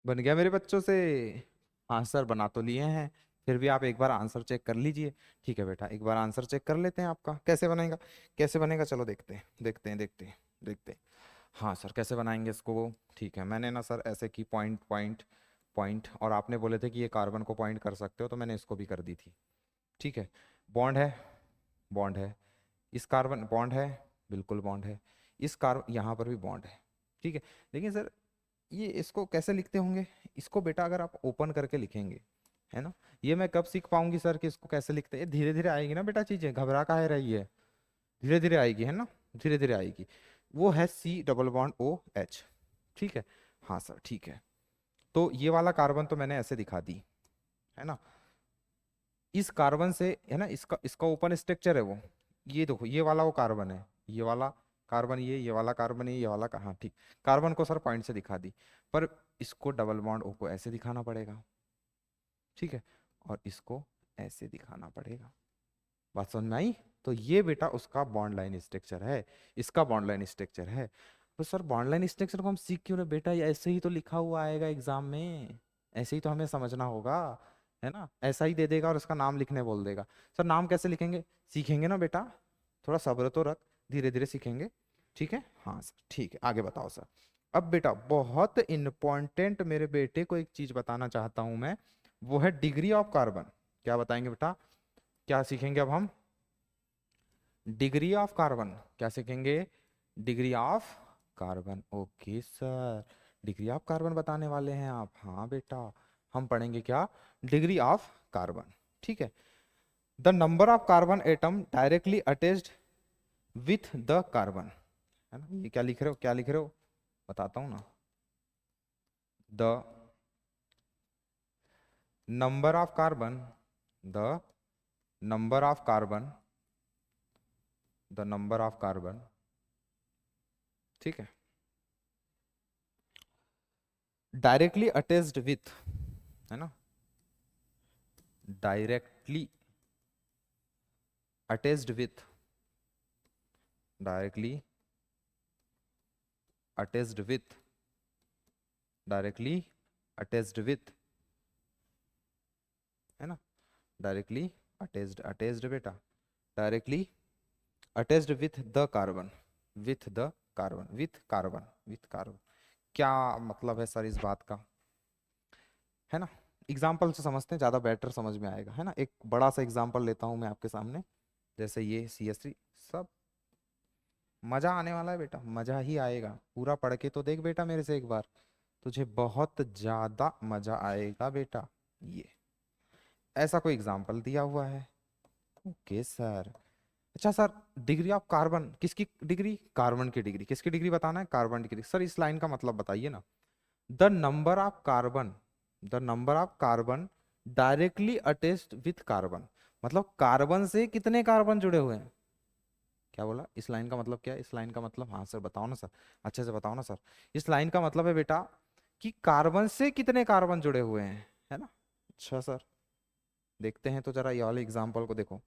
बन गया मेरे बच्चों से, आंसर बना तो लिए हैं, फिर भी आप एक बार आंसर चेक कर लीजिए। ठीक है बेटा एक बार आंसर चेक कर लेते हैं आपका, कैसे बनेगा, कैसे बनेगा, चलो देखते हैं देखते हैं देखते हैं देखते हैं। हाँ सर कैसे बनाएंगे इसको, ठीक है मैंने ना सर ऐसे की पॉइंट पॉइंट पॉइंट, और आपने बोले थे कि ये कार्बन को पॉइंट कर सकते हो तो मैंने इसको भी कर दी थी। ठीक है, बॉन्ड है, बॉन्ड है, इस कार्बन बॉन्ड है, बिल्कुल बॉन्ड है, इस कार्बन यहाँ पर भी बॉन्ड है। ठीक है, लेकिन सर ये इसको कैसे लिखते होंगे, इसको बेटा अगर आप ओपन करके लिखेंगे, है ना, ये मैं कब सीख पाऊंगी सर कि इसको कैसे लिखते हैं, धीरे धीरे आएगी ना बेटा चीजें, घबरा काहे रही है, धीरे धीरे आएगी, है ना, धीरे धीरे आएगी। वो है C double bond O H, ठीक है, हाँ सर ठीक है। तो ये वाला कार्बन तो मैंने ऐसे दिखा दी, है ना, इस कार्बन से, है ना, इसका इसका ओपन स्ट्रक्चर है वो, ये देखो ये वाला वो कार्बन है, ये वाला कार्बन, ये वाला कार्बन, ये वाला कहाँ, ठीक, कार्बन को सर पॉइंट से दिखा दी, पर इसको डबल बॉन्ड ओ को ऐसे दिखाना पड़ेगा, ठीक है, और इसको ऐसे दिखाना पड़ेगा, बात समझ में आई? तो ये बेटा उसका बॉन्ड लाइन स्ट्रक्चर है, इसका बॉन्ड लाइन स्ट्रक्चर है। तो सर बॉन्ड लाइन स्ट्रक्चर को हम सीख क्यों रहे बेटा? ये ऐसे ही तो लिखा हुआ आएगा एग्जाम में, ऐसे ही तो हमें समझना होगा, है ना? ऐसा ही दे देगा और उसका नाम लिखने बोल देगा। सर नाम कैसे लिखेंगे? सीखेंगे ना बेटा, थोड़ा सब्र तो रख, धीरे धीरे सीखेंगे, ठीक है? हाँ सर ठीक है, आगे बताओ सर। अब बेटा बहुत इंपॉर्टेंट मेरे बेटे को एक चीज बताना चाहता हूं मैं, वो है डिग्री ऑफ कार्बन। क्या बताएंगे बेटा? क्या सीखेंगे अब हम? Degree of carbon. क्या सीखेंगे? Degree of carbon. Okay sir, degree of carbon बताने वाले हैं आप? हाँ बेटा, हम पढ़ेंगे क्या? डिग्री ऑफ कार्बन, ठीक है। The number of carbon atom directly attached with the carbon, है ना? ये क्या लिख रहे हो, क्या लिख रहे हो? बताता हूं ना। The number of carbon, the number of carbon, the number of carbon, ठीक है, डायरेक्टली अटैच्ड विथ, है ना, directly attached with, directly attached with, directly attached with, है ना, डायरेक्टली अटैच्ड, अटैच्ड बेटा, directly attached with the carbon, with the carbon, with carbon, with carbon. क्या मतलब है सर इस बात का, है ना? एग्जाम्पल से समझते हैं, ज्यादा बेटर समझ में आएगा, है ना? एक बड़ा सा एग्जाम्पल लेता हूं मैं आपके सामने, जैसे ये CH3। सब मजा आने वाला है बेटा, मजा ही आएगा, पूरा पढ़ के तो देख बेटा मेरे से एक बार, तुझे बहुत ज्यादा मजा आएगा बेटा। ये ऐसा कोई एग्जाम्पल दिया हुआ है। Okay sir. अच्छा सर, डिग्री ऑफ कार्बन, किसकी डिग्री? कार्बन की डिग्री। किसकी डिग्री बताना है? कार्बन की डिग्री। सर इस लाइन का मतलब बताइए ना। The number of carbon, the number of carbon directly attached with carbon, मतलब कार्बन से कितने कार्बन जुड़े हुए हैं? क्या बोला? इस लाइन का मतलब क्या है? इस लाइन का मतलब, हाँ सर बताओ ना सर, अच्छे से बताओ ना सर। इस लाइन का मतलब है बेटा कि कार्बन से कितने कार्बन जुड़े हुए हैं, है ना? अच्छा सर, देखते हैं तो जरा ये वाले एग्जाम्पल को देखो।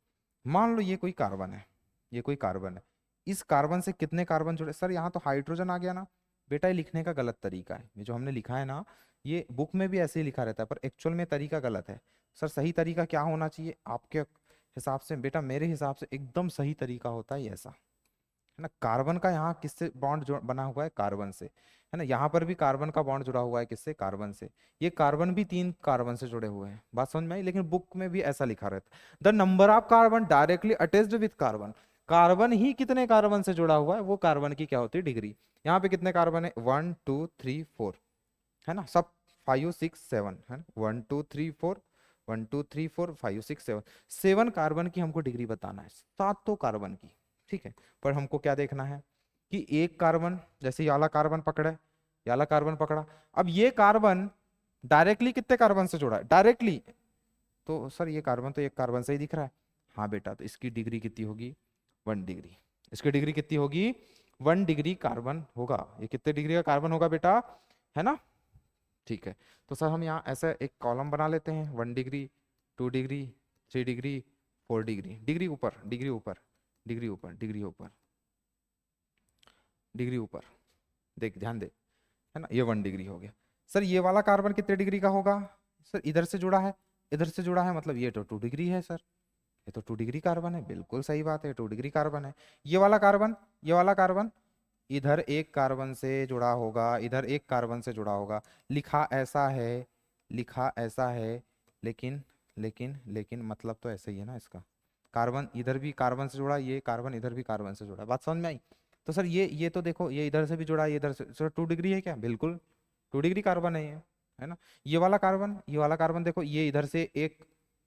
मान लो ये कोई कार्बन है, ये कोई कार्बन है, इस कार्बन से कितने कार्बन जुड़े? सर यहाँ तो हाइड्रोजन आ गया ना बेटा। ये लिखने का गलत तरीका है, ये जो हमने लिखा है ना, ये बुक में भी ऐसे ही लिखा रहता है, पर एक्चुअल में तरीका गलत है। सर सही तरीका क्या होना चाहिए आपके हिसाब से? बेटा मेरे हिसाब से एकदम सही तरीका होता है ऐसा, है ना? कार्बन का यहाँ किससे बॉन्ड बना हुआ है? कार्बन से, है ना? यहाँ पर भी कार्बन का बॉन्ड जुड़ा हुआ है, किससे? कार्बन से। ये कार्बन भी 3 कार्बन से जुड़े हुए हैं, बात समझ में आई? लेकिन बुक में भी ऐसा लिखा रहता है, the number of carbon directly attached with carbon. Carbon ही कितने कार्बन से जुड़ा हुआ है, वो कार्बन की क्या होती है? डिग्री। यहाँ पे कितने कार्बन है? 1 2 3 4, है ना? सब 5 6 7, है ना? 1 2 3 4, 1 2 3 4 5 6 7, 7 कार्बन की हमको डिग्री बताना है, 7 कार्बन की, ठीक है? पर हमको क्या देखना है कि एक कार्बन, जैसे ये वाला कार्बन पकड़ा है, ये वाला कार्बन पकड़ा, अब ये कार्बन डायरेक्टली कितने कार्बन से जुड़ा है? डायरेक्टली, तो सर ये कार्बन तो एक कार्बन से ही दिख रहा है। हाँ बेटा, तो इसकी डिग्री कितनी होगी? 1 डिग्री। इसकी डिग्री कितनी होगी? 1 डिग्री कार्बन होगा। ये कितने डिग्री का कार्बन होगा बेटा, है ना? ठीक है, तो सर हम यहाँ ऐसा एक कॉलम बना लेते हैं, 1 degree, 2 degree, 3 degree, 4 degree, degree ऊपर, डिग्री ऊपर, डिग्री ऊपर, डिग्री ऊपर, डिग्री ऊपर, देख ध्यान दे, है ना? ये 1 डिग्री हो गया। सर ये वाला कार्बन कितने डिग्री का होगा? सर इधर से जुड़ा है, इधर से जुड़ा है, मतलब ये तो 2 डिग्री है सर, ये तो 2 डिग्री कार्बन है, बिल्कुल सही बात है, 2 डिग्री कार्बन है। ये वाला कार्बन, ये वाला कार्बन इधर एक कार्बन से जुड़ा होगा, इधर एक कार्बन से जुड़ा होगा, लिखा ऐसा है, लिखा ऐसा है, लेकिन लेकिन मतलब तो ऐसा ही है ना इसका। कार्बन इधर भी कार्बन से जुड़ा, ये कार्बन इधर भी कार्बन से जुड़ा, बात समझ में आई? तो सर ये तो देखो, ये इधर से भी जुड़ा है, ये इधर से, सर 2 डिग्री है क्या? बिल्कुल 2 डिग्री कार्बन है ये, है ना? ये वाला कार्बन, ये वाला कार्बन देखो, ये इधर से एक,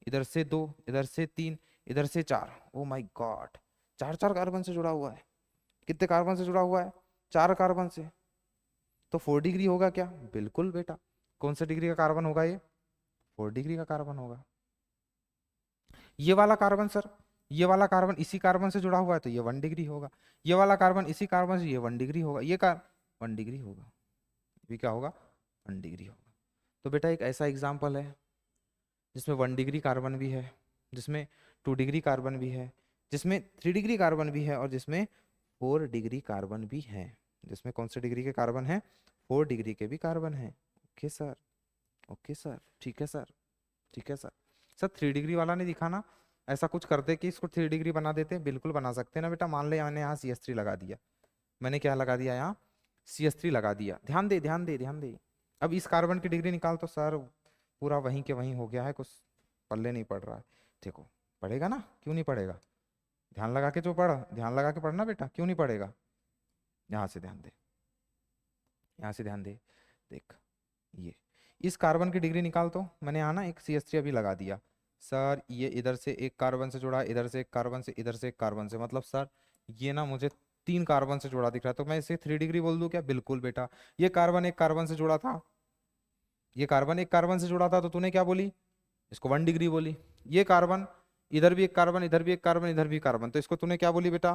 इधर से 2, इधर से 3, इधर से 4, ओ माय गॉड, 4 कार्बन से जुड़ा हुआ है। कितने कार्बन से जुड़ा हुआ है? 4 कार्बन से। तो 4 डिग्री होगा क्या? बिल्कुल बेटा। कौन सा डिग्री का कार्बन होगा ये? 4 डिग्री का कार्बन होगा। ये वाला कार्बन सर, ये वाला कार्बन इसी कार्बन से जुड़ा हुआ है, तो ये 1 डिग्री होगा। ये वाला कार्बन इसी कार्बन से, ये 1 डिग्री होगा। ये 1 डिग्री होगा, ये क्या होगा? 1 डिग्री होगा। तो बेटा एक ऐसा एग्जाम्पल है जिसमें 1 डिग्री कार्बन भी है, जिसमें 2 डिग्री कार्बन भी है, जिसमें 3 डिग्री कार्बन भी है, और जिसमें 4 डिग्री कार्बन भी है। जिसमें कौन से डिग्री के कार्बन है? 4 डिग्री के भी कार्बन है। ओके सर, ओके सर, ठीक है सर, ठीक है सर। सर 3 डिग्री वाला नहीं दिखाना, ऐसा कुछ करते कि इसको 3 डिग्री बना देते। बिल्कुल बना सकते हैं ना बेटा। मान ले मैंने यहाँ CH3 लगा दिया, मैंने क्या लगा दिया यहाँ? CH3 लगा दिया। ध्यान दे, ध्यान दे, ध्यान दे। अब इस कार्बन की डिग्री निकाल, तो सर पूरा वहीं के वहीं हो गया है, कुछ पल्ले नहीं पड़ रहा है। देखो पड़ेगा ना, क्यों नहीं पड़ेगा? ध्यान लगा के जो पढ़, ध्यान लगा के पढ़ना बेटा, क्यों नहीं पड़ेगा? यहाँ से ध्यान दे, यहाँ से ध्यान दे। देख ये इस कार्बन की डिग्री निकाल, तो मैंने यहाँ ना एक CH3 अभी लगा दिया। सर ये इधर से एक कार्बन से जुड़ा, इधर से एक कार्बन से, इधर से एक कार्बन से, मतलब सर ये ना मुझे 3 कार्बन से जुड़ा दिख रहा है, तो मैं इसे 3 डिग्री बोल दूं क्या? बिल्कुल बेटा। ये कार्बन एक कार्बन से जुड़ा था, ये कार्बन एक कार्बन से जुड़ा था, तो तूने क्या बोली? इसको 1 डिग्री बोली। ये कार्बन, इधर भी एक कार्बन, इधर भी एक कार्बन, इधर भी कार्बन, तो इसको तूने क्या बोली बेटा?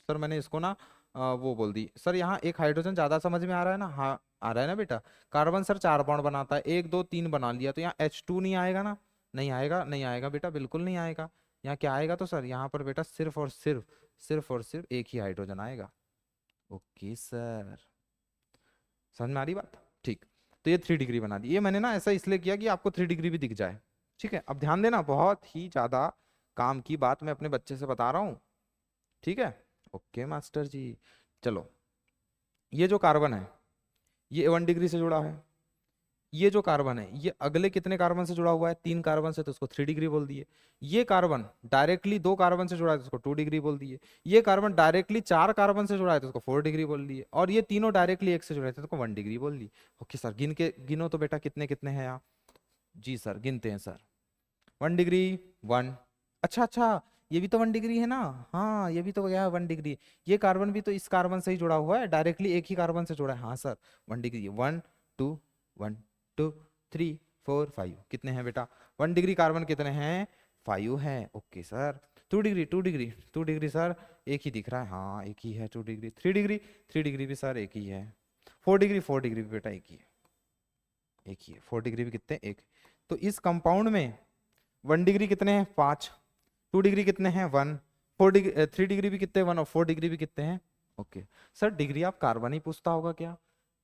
सर मैंने इसको ना वो बोल दी। सर यहाँ एक हाइड्रोजन ज्यादा समझ में आ रहा है ना? हाँ आ रहा है ना बेटा। कार्बन सर 4 बॉन्ड बनाता है, 1 2 3 बना लिया, तो यहाँ H2 नहीं आएगा ना? नहीं आएगा, नहीं आएगा बेटा, बिल्कुल नहीं आएगा। यहाँ क्या आएगा? तो सर यहाँ पर बेटा सिर्फ और सिर्फ, सिर्फ और सिर्फ एक ही हाइड्रोजन आएगा। ओके सर, समझ में आ रही बात? ठीक। तो ये 3 डिग्री बना दी। ये मैंने ना ऐसा इसलिए किया कि आपको 3 डिग्री भी दिख जाए। ठीक है, अब ध्यान देना, बहुत ही ज्यादा काम की बात मैं अपने बच्चे से बता रहा हूँ। ठीक है, ओके मास्टर जी। चलो, ये जो कार्बन है ये 1 डिग्री से जुड़ा है। ये जो कार्बन है ये अगले कितने कार्बन से जुड़ा हुआ है? 3 कार्बन से, तो उसको 3 डिग्री बोल दिए। ये कार्बन डायरेक्टली 2 कार्बन से जुड़ा है, तो उसको 2 डिग्री बोल दिए। ये कार्बन डायरेक्टली 4 कार्बन से जुड़ा है, तो उसको 4 डिग्री बोल दिए। और ये तीनों डायरेक्टली एक से जुड़े थे, तो उसको 1 डिग्री बोल दिए। ओके सर, गिन के गिनो तो बेटा कितने कितने हैं यहाँ? जी सर गिनते हैं सर। 1 डिग्री 1, अच्छा अच्छा, ये भी तो 1 डिग्री है ना? हाँ ये भी तो गया है 1 डिग्री। ये कार्बन भी तो इस कार्बन से ही जुड़ा हुआ है, डायरेक्टली एक ही कार्बन से जुड़ा है। हाँ सर 1 डिग्री। 1 2 1 2 3 4 5, कितने हैं बेटा? 1 डिग्री कार्बन कितने हैं? 5 हैं। Okay sir. 2 degree, 2 degree, 2 degree sir एक ही दिख रहा है, हाँ एक ही है 2 डिग्री। 3 डिग्री, 3 डिग्री भी सर एक ही है। 4 डिग्री, 4 डिग्री भी बेटा एक ही है, एक ही है। 4 डिग्री भी कितने? एक। तो इस कंपाउंड में 1 डिग्री कितने हैं? 5। 2 डिग्री कितने हैं? 1। 4 डिग्री, 3 डिग्री भी कितने? 1। और 4 डिग्री भी कितने हैं? Okay sir, degree of carbon ही पूछता होगा क्या?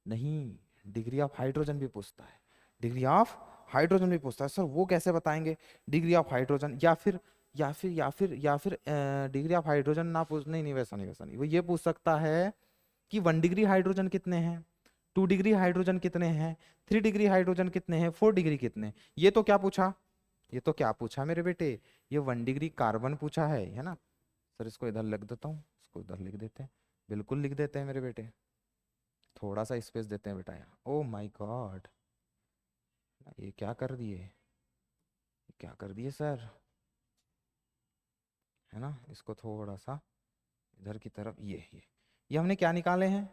नहीं, डिग्री ऑफ हाइड्रोजन भी पूछता है। डिग्री ऑफ हाइड्रोजन भी पूछता है। सर वो कैसे बताएंगे? डिग्री ऑफ हाइड्रोजन, या फिर डिग्री ऑफ हाइड्रोजन ना पूछ, नहीं नहीं वैसा नहीं, वैसा नहीं। वो ये पूछ सकता है कि 1 डिग्री हाइड्रोजन कितने हैं, 2 डिग्री हाइड्रोजन कितने हैं, 3 डिग्री हाइड्रोजन कितने हैं, 4 डिग्री कितने। ये तो क्या पूछा? ये तो क्या पूछा मेरे बेटे? ये 1 डिग्री कार्बन पूछा है ना? सर इसको इधर लिख देता हूँ, इसको इधर लिख देते हैं। बिल्कुल लिख देते हैं मेरे बेटे, थोड़ा सा स्पेस देते हैं बेटा यहाँ। ओ माय गॉड, ये क्या कर दिए, ये क्या कर दिए सर, है ना? इसको थोड़ा सा इधर की तरफ। ये हमने क्या निकाले हैं?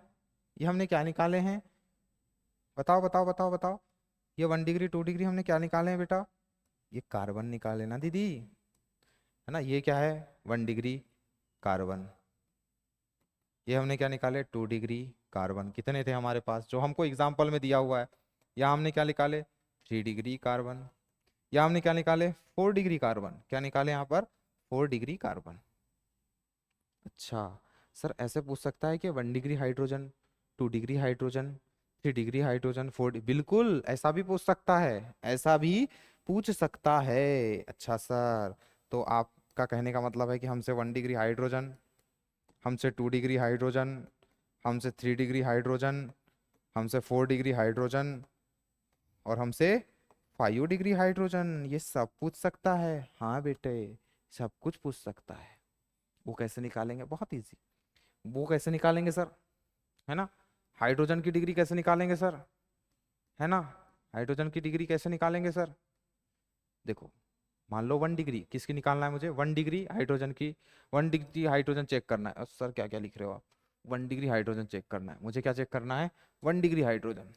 ये हमने क्या निकाले हैं? बताओ बताओ बताओ बताओ। ये 1 डिग्री 2 डिग्री हमने क्या निकाले हैं बेटा? ये कार्बन निकाले ना दीदी, है ना? ये क्या है? 1 डिग्री कार्बन। ये हमने क्या निकाले? 2 डिग्री कार्बन। कितने थे हमारे पास जो हमको एग्जाम्पल में दिया हुआ है? यहाँ हमने क्या निकाले? 3 डिग्री कार्बन। यहाँ हमने क्या निकाले? 4 डिग्री कार्बन। क्या निकाले यहाँ पर? 4 डिग्री कार्बन। अच्छा सर, ऐसे पूछ सकता है कि 1 degree hydrogen, 2 degree hydrogen, 3 degree hydrogen, 4 बिल्कुल ऐसा भी पूछ सकता है, ऐसा भी पूछ सकता है। अच्छा सर, तो आपका कहने का मतलब है कि हमसे 1 डिग्री हाइड्रोजन, हमसे 2 डिग्री हाइड्रोजन, हमसे 3 डिग्री हाइड्रोजन, हमसे 4 डिग्री हाइड्रोजन, और हमसे 5 डिग्री हाइड्रोजन, ये सब पूछ सकता है। हाँ बेटे, सब कुछ पूछ सकता है। वो कैसे निकालेंगे? बहुत इजी। वो कैसे निकालेंगे सर, है ना? हाइड्रोजन की डिग्री कैसे निकालेंगे सर, है ना? हाइड्रोजन की डिग्री कैसे निकालेंगे सर? देखो, मान लो 1 डिग्री किसकी निकालना है मुझे? 1 डिग्री हाइड्रोजन की। 1 डिग्री हाइड्रोजन चेक करना है। सर क्या क्या लिख रहे हो आप? 1 डिग्री हाइड्रोजन चेक करना है मुझे। क्या चेक करना है? 1 डिग्री हाइड्रोजन।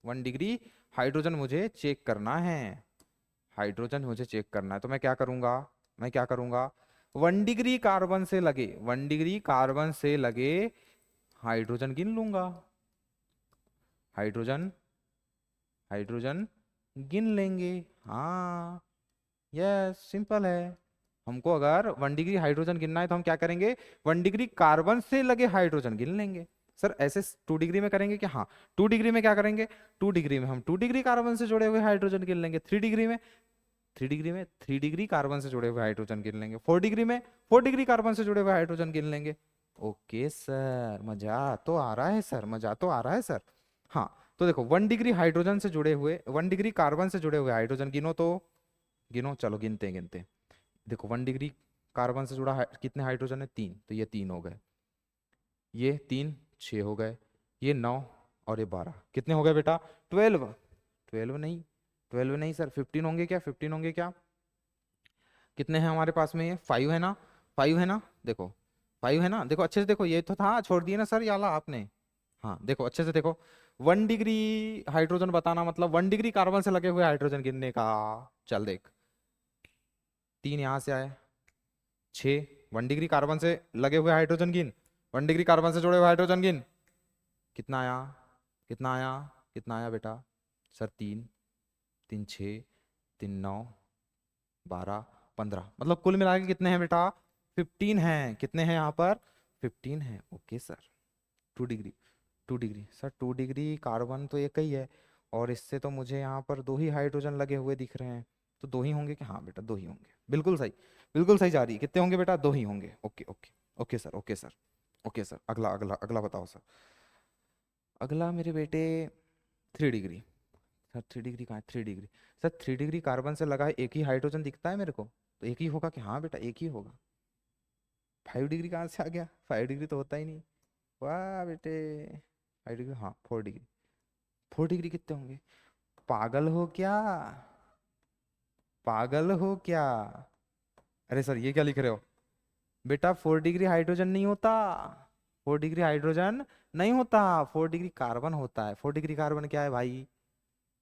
1 डिग्री हाइड्रोजन मुझे चेक करना है, हाइड्रोजन मुझे चेक करना है। तो मैं क्या करूंगा? मैं क्या करूंगा? 1 डिग्री कार्बन से लगे, 1 डिग्री कार्बन से लगे हाइड्रोजन गिन लूंगा। हाइड्रोजन, हाइड्रोजन गिन लेंगे। हाँ यस, सिंपल है। हमको अगर 1 डिग्री हाइड्रोजन गिनना है तो हम क्या करेंगे, 1 डिग्री कार्बन से लगे हाइड्रोजन गिन लेंगे। सर ऐसे 2 डिग्री में करेंगे क्या? हाँ, 2 डिग्री में क्या करेंगे, 2 डिग्री में हम 2 डिग्री कार्बन से जुड़े हुए हाइड्रोजन गिन लेंगे। 3 डिग्री में 3 डिग्री कार्बन से जुड़े हुए हाइड्रोजन गिन लेंगे। 4 डिग्री में 4 डिग्री कार्बन से जुड़े हुए हाइड्रोजन गिन लेंगे। ओके सर, मजा तो आ रहा है सर, मजा तो आ रहा है सर। हाँ, तो देखो 1 डिग्री हाइड्रोजन से जुड़े हुए, 1 डिग्री कार्बन से जुड़े हुए हाइड्रोजन गिनो तो, गिनो, चलो गिनते हैं गिनते हैं। देखो 1 डिग्री कार्बन से जुड़ा कितने हाइड्रोजन है, 3, तो ये 3 हो गए, ये 3 6 हो गए, ये 9 और ये 12, कितने हो गए बेटा, 12। 12 नहीं, 12 नहीं सर, 15 होंगे क्या, 15 होंगे क्या? कितने हैं हमारे पास में, ये 5 है ना, 5 है ना, देखो 5 है ना, देखो अच्छे से देखो, ये तो था, छोड़ दिए ना सर याला आपने। हाँ देखो अच्छे से देखो, 1 डिग्री हाइड्रोजन बताना मतलब 1 डिग्री कार्बन से लगे हुए हाइड्रोजन गिनने का। चल देख, 3 यहाँ से आए, 6, 1 डिग्री कार्बन से लगे हुए हाइड्रोजन गिन, 1 डिग्री कार्बन से जुड़े हुए हाइड्रोजन गिन, कितना आया, कितना आया, कितना आया बेटा? सर 3, 3 6, 3 9, 12 15, मतलब कुल मिला के कितने हैं बेटा, 15 हैं। कितने हैं यहाँ पर, 15 हैं। Okay sir, 2 degree, 2 degree sir, 2 degree carbon तो एक ही है, और इससे तो मुझे यहाँ पर 2 ही हाइड्रोजन लगे हुए दिख रहे हैं, तो 2 ही होंगे क्या? हाँ बेटा 2 ही होंगे, बिल्कुल सही, बिल्कुल सही जा रही है। कितने होंगे बेटा, 2 ही होंगे। Okay okay, okay sir, okay sir, okay sir. अगला अगला अगला बताओ सर। अगला मेरे बेटे, 3 डिग्री। सर 3 डिग्री कहाँ है, 3 डिग्री, सर 3 डिग्री कार्बन से लगा है, एक ही हाइड्रोजन दिखता है मेरे को, तो एक ही होगा कि? हाँ बेटा एक ही होगा। 5 डिग्री कहाँ से आ गया, 5 डिग्री तो होता ही नहीं। वाह बेटे, 5 डिग्री, हाँ 4 डिग्री, 4 डिग्री कितने होंगे? पागल हो क्या, पागल हो क्या? अरे सर ये क्या लिख रहे हो बेटा, 4 डिग्री हाइड्रोजन नहीं होता, 4 डिग्री हाइड्रोजन नहीं होता, 4 डिग्री कार्बन होता है। 4 डिग्री कार्बन क्या है भाई,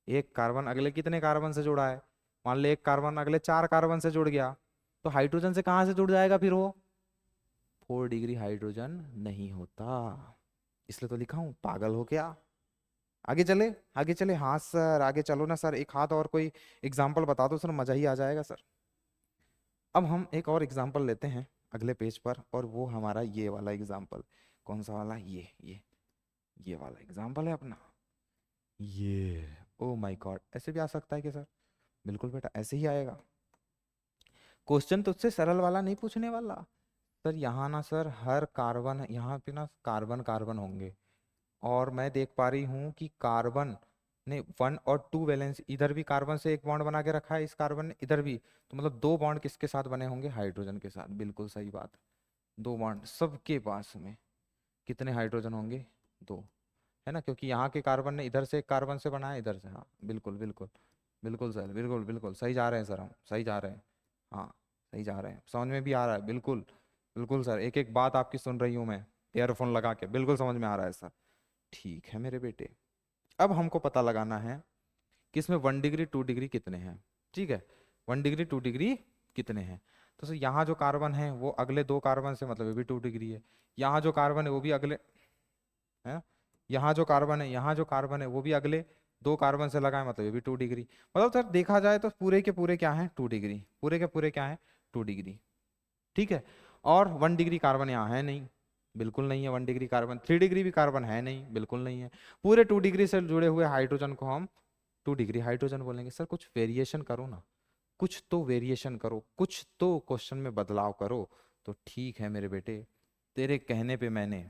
एक कार्बन अगले कितने कार्बन से जुड़ा है, मान ले एक कार्बन अगले 4 कार्बन से जुड़ गया, तो हाइड्रोजन से कहाँ से जुड़ जाएगा फिर वो, 4 डिग्री हाइड्रोजन नहीं होता, इसलिए तो लिखा हूं। पागल हो क्या? आगे चले, आगे चले, हाँ सर आगे चलो ना सर, एक हाथ और कोई एग्जाम्पल बता दो सर, मजा ही आ जाएगा सर। अब हम एक और एग्जाम्पल लेते हैं अगले पेज पर, और वो हमारा ये वाला एग्जाम्पल, कौन सा वाला, ये वाला एग्जाम्पल है अपना, ये। ओ माय गॉड, ऐसे भी आ सकता है कि सर? बिल्कुल बेटा ऐसे ही आएगा। क्वेश्चन तुझसे सरल वाला नहीं पूछने वाला सर, यहाँ ना सर हर कार्बन, यहाँ पे ना कार्बन कार्बन होंगे, और मैं देख पा रही हूँ कि कार्बन ने 1 और 2 वैलेंस, इधर भी कार्बन से एक बॉन्ड बना के रखा है इस कार्बन ने, इधर भी, तो मतलब 2 बॉन्ड किसके साथ बने होंगे, हाइड्रोजन के साथ। बिल्कुल सही बात, 2 बॉन्ड सबके पास में, कितने हाइड्रोजन होंगे, 2, है ना, क्योंकि यहाँ के कार्बन ने इधर से एक कार्बन से बनाया, इधर से, हाँ बिल्कुल बिल्कुल, बिल्कुल सर, बिल्कुल बिल्कुल सही जा रहे हैं सर, हम सही जा रहे हैं, हाँ सही जा रहे हैं, समझ में भी आ रहा है, बिल्कुल बिल्कुल सर, एक एक बात आपकी सुन रही हूँ मैं ईयरफोन लगा के, बिल्कुल समझ में आ रहा है सर। ठीक है मेरे बेटे, अब हमको पता लगाना है कि इसमें 1 डिग्री 2 डिग्री कितने हैं। ठीक है, 1 डिग्री 2 डिग्री कितने हैं, तो सर यहाँ जो कार्बन है वो अगले 2 कार्बन से, मतलब ये भी 2 डिग्री है, यहाँ जो कार्बन है वो भी अगले, है, यहाँ जो कार्बन है, यहाँ जो कार्बन है वो भी अगले 2 कार्बन से लगा है, मतलब ये भी 2 डिग्री, मतलब सर देखा जाए तो पूरे के पूरे क्या है, 2 डिग्री, पूरे के पूरे क्या है, 2 डिग्री। ठीक है, और 1 डिग्री कार्बन यहाँ है नहीं, बिल्कुल नहीं है 1 डिग्री कार्बन, 3 डिग्री भी कार्बन है नहीं, बिल्कुल नहीं है। पूरे 2 डिग्री से जुड़े हुए हाइड्रोजन को हम 2 डिग्री हाइड्रोजन बोलेंगे। सर कुछ वेरिएशन करो ना, कुछ तो वेरिएशन करो, कुछ तो क्वेश्चन में बदलाव करो। तो ठीक है मेरे बेटे, तेरे कहने पे मैंने,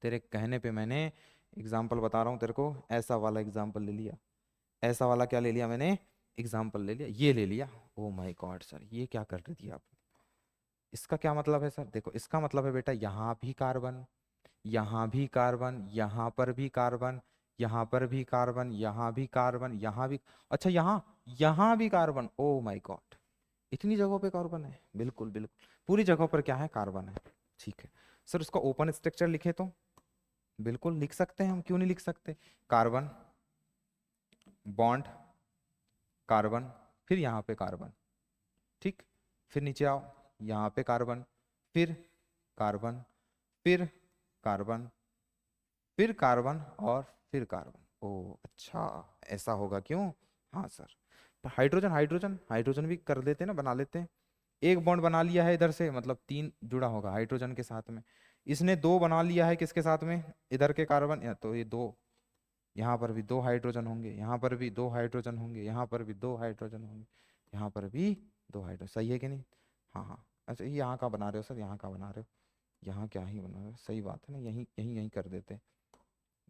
तेरे कहने पे मैंने एग्जाम्पल बता रहा हूँ तेरे को, ऐसा वाला एग्जाम्पल ले लिया, ऐसा वाला क्या ले लिया मैंने, एग्जाम्पल ले लिया, ये ले लिया। ओ माय गॉड सर, ये क्या कर रही थी आप? इसका क्या मतलब है सर? देखो इसका मतलब है बेटा, यहाँ भी कार्बन, यहाँ भी कार्बन, यहाँ पर भी कार्बन, यहाँ पर भी कार्बन, यहाँ भी कार्बन, यहाँ भी, अच्छा यहाँ भी कार्बन। ओ माय गॉड, इतनी जगहों पे कार्बन है, बिल्कुल बिल्कुल पूरी जगहों पर क्या है, कार्बन है। ठीक है सर, उसका ओपन स्ट्रक्चर लिखे तो? बिल्कुल लिख सकते हैं हम, क्यों नहीं लिख सकते, कार्बन बॉन्ड कार्बन, फिर यहाँ पे कार्बन, ठीक, फिर नीचे आओ, यहाँ पे कार्बन, फिर कार्बन, फिर कार्बन, फिर कार्बन, और फिर कार्बन। ओ अच्छा, ऐसा होगा क्यों? हाँ सर, तो हाइड्रोजन हाइड्रोजन हाइड्रोजन भी कर लेते हैं ना, बना लेते हैं। एक बॉन्ड बना लिया है इधर से, मतलब 3 जुड़ा होगा हाइड्रोजन के साथ में। इसने 2 बना लिया है किसके साथ में, इधर के कार्बन, या तो ये 2, यहाँ पर भी 2 हाइड्रोजन होंगे, यहाँ पर भी 2 हाइड्रोजन होंगे, यहाँ पर भी 2 हाइड्रोजन होंगे, यहाँ पर भी 2 हाइड्रोजन। सही है कि नहीं? हाँ हाँ। अच्छा, ये यहाँ का बना रहे हो सर, यहाँ का बना रहे हो, यहाँ क्या ही बना रहे हो, सही बात है ना, यहीं यहीं यहीं कर देते हैं।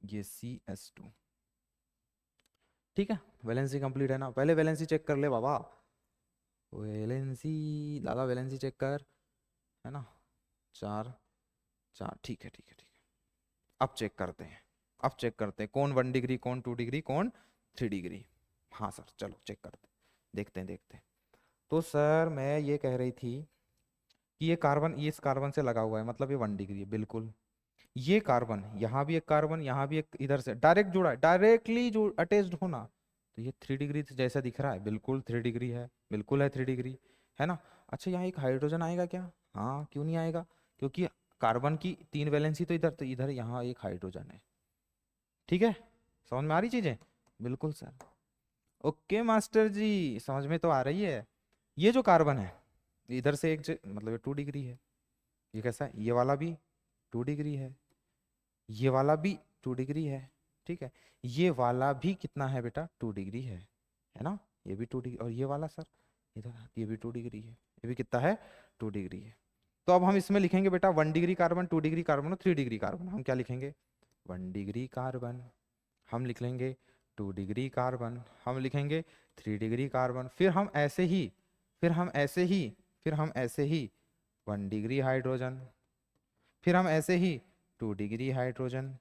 ये CH2। ठीक है, वैलेंसी कंप्लीट है ना? पहले वैलेंसी चेक कर ले बाबा, वैलेंसी, दादा वैलेंसी चेक कर, है ना? 4 4, ठीक है ठीक है ठीक है। अब चेक करते हैं, अब चेक करते हैं कौन 1 डिग्री, कौन 2 डिग्री, कौन 3 डिग्री। हाँ सर, चलो चेक करते हैं, देखते हैं देखते हैं। तो सर मैं ये कह रही थी कि ये कार्बन, ये इस कार्बन से लगा हुआ है, मतलब ये 1 डिग्री है बिल्कुल। ये कार्बन, यहाँ भी एक कार्बन, यहाँ भी एक, इधर से डायरेक्ट जुड़ा है, डायरेक्टली जो अटैच्ड होना, तो ये 3 डिग्री जैसा दिख रहा है, बिल्कुल 3 डिग्री है, बिल्कुल है 3 डिग्री, है ना? अच्छा, यहाँ एक हाइड्रोजन आएगा क्या? हाँ, क्यों नहीं आएगा? क्योंकि कार्बन की 3 वैलेंसी तो इधर, तो इधर यहाँ एक हाइड्रोजन है। ठीक है, समझ में आ रही चीजें? बिल्कुल सर। ओके मास्टर जी, समझ में तो आ रही है। ये जो कार्बन है, इधर से एक मतलब ये 2 डिग्री है, ये कैसा है, ये वाला भी 2 डिग्री है, ये वाला भी 2 डिग्री है, ठीक है, ये वाला भी कितना है बेटा, 2 डिग्री है ना? ये भी 2 डिग्री, और ये वाला सर इधर, ये भी 2 डिग्री है, ये भी कितना है, 2 डिग्री है। तो अब हम इसमें लिखेंगे बेटा 1 डिग्री कार्बन, 2 डिग्री कार्बन और 3 डिग्री कार्बन। हम क्या लिखेंगे? 1 डिग्री कार्बन, हम लिख लेंगे 2 डिग्री कार्बन, हम लिखेंगे 3 डिग्री कार्बन, फिर हम ऐसे ही, फिर हम ऐसे ही, फिर हम ऐसे ही 1 डिग्री हाइड्रोजन, फिर हम ऐसे ही 2 डिग्री हाइड्रोजन,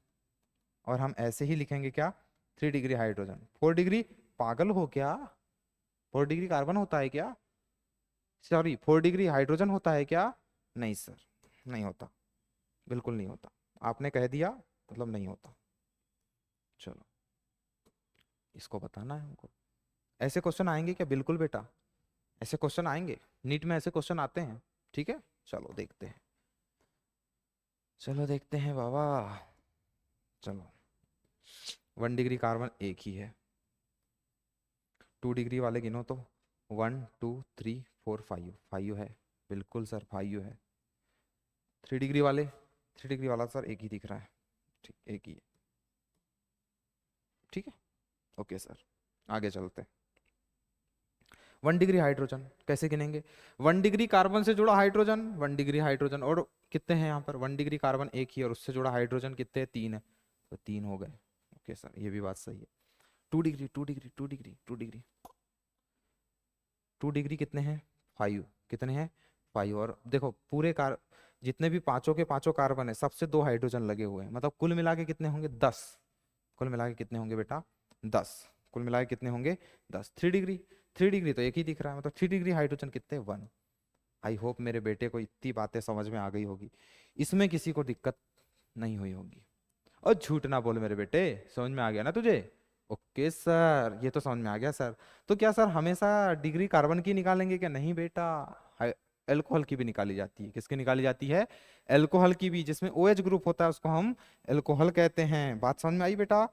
और हम ऐसे ही लिखेंगे क्या, 3 डिग्री हाइड्रोजन। 4 डिग्री, पागल हो क्या? 4 डिग्री कार्बन होता है क्या? सॉरी, 4 डिग्री हाइड्रोजन होता है क्या? नहीं सर, नहीं होता, बिल्कुल नहीं होता। आपने कह दिया मतलब नहीं होता। चलो, इसको बताना है हमको। ऐसे क्वेश्चन आएंगे क्या? बिल्कुल बेटा, ऐसे क्वेश्चन आएंगे, नीट में ऐसे क्वेश्चन आते हैं। ठीक है, चलो देखते हैं, चलो देखते हैं बाबा। चलो, 1 डिग्री कार्बन एक ही है, 2 डिग्री वाले गिनो तो, 1 2 3 4 5, 5 है, बिल्कुल सर 5 है। 3 डिग्री वाले, 3 डिग्री वाला सर एक ही दिख रहा है, ठीक, एक ही है। ठीक है, ओके सर, आगे चलते हैं। 1 डिग्री हाइड्रोजन कैसे गिनेंगे? 1 डिग्री कार्बन से जुड़ा हाइड्रोजन, 1 डिग्री हाइड्रोजन, और कितने हैं यहाँ पर? 1 डिग्री कार्बन एक ही, और उससे जुड़ा हाइड्रोजन कितने हैं? 3 है, तो 3 हो गए। ओके सर, ये भी बात सही है। 2 degree, 2 degree, 2 degree, 2 degree, 2 degree कितने हैं? 5, कितने हैं? 5। और देखो पूरे कार, जितने भी पांचों के पांचों कार्बन है, सबसे 2 हाइड्रोजन लगे हुए हैं, मतलब कुल मिला के कितने होंगे? 10। कुल मिला के कितने होंगे बेटा? 10। कुल मिला के कितने होंगे? 10। 3 डिग्री, 3 डिग्री तो एक ही दिख रहा है, मतलब 3 डिग्री हाइड्रोजन कितने? 1। आई होप मेरे बेटे को इतनी बातें समझ में आ गई होगी, इसमें किसी को दिक्कत नहीं हुई होगी। और झूठ ना बोल मेरे बेटे, समझ में आ गया ना तुझे? ओके सर, ये तो समझ में आ गया सर। तो क्या सर हमेशा डिग्री कार्बन की निकालेंगे क्या? नहीं बेटा, एल्कोहल की भी निकाली जाती है। किसकी निकाली जाती है? एल्कोहल की भी, जिसमें OH ग्रुप होता है उसको हम एल्कोहल कहते हैं। बात समझ में आई बेटा?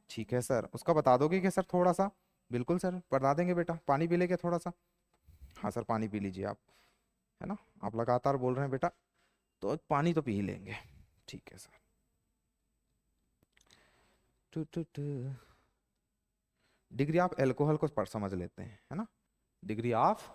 ठीक है सर, उसका बता दोगे क्या सर थोड़ा सा? बिल्कुल सर, बता देंगे बेटा। पानी पी लेंगे थोड़ा सा? हाँ सर, पानी पी लीजिए आप, है ना, आप लगातार बोल रहे हैं बेटा, तो पानी तो पी ही लेंगे। ठीक है sir. Two two two, degree of alcohol को पढ़ समझ लेते हैं, है ना? Degree of,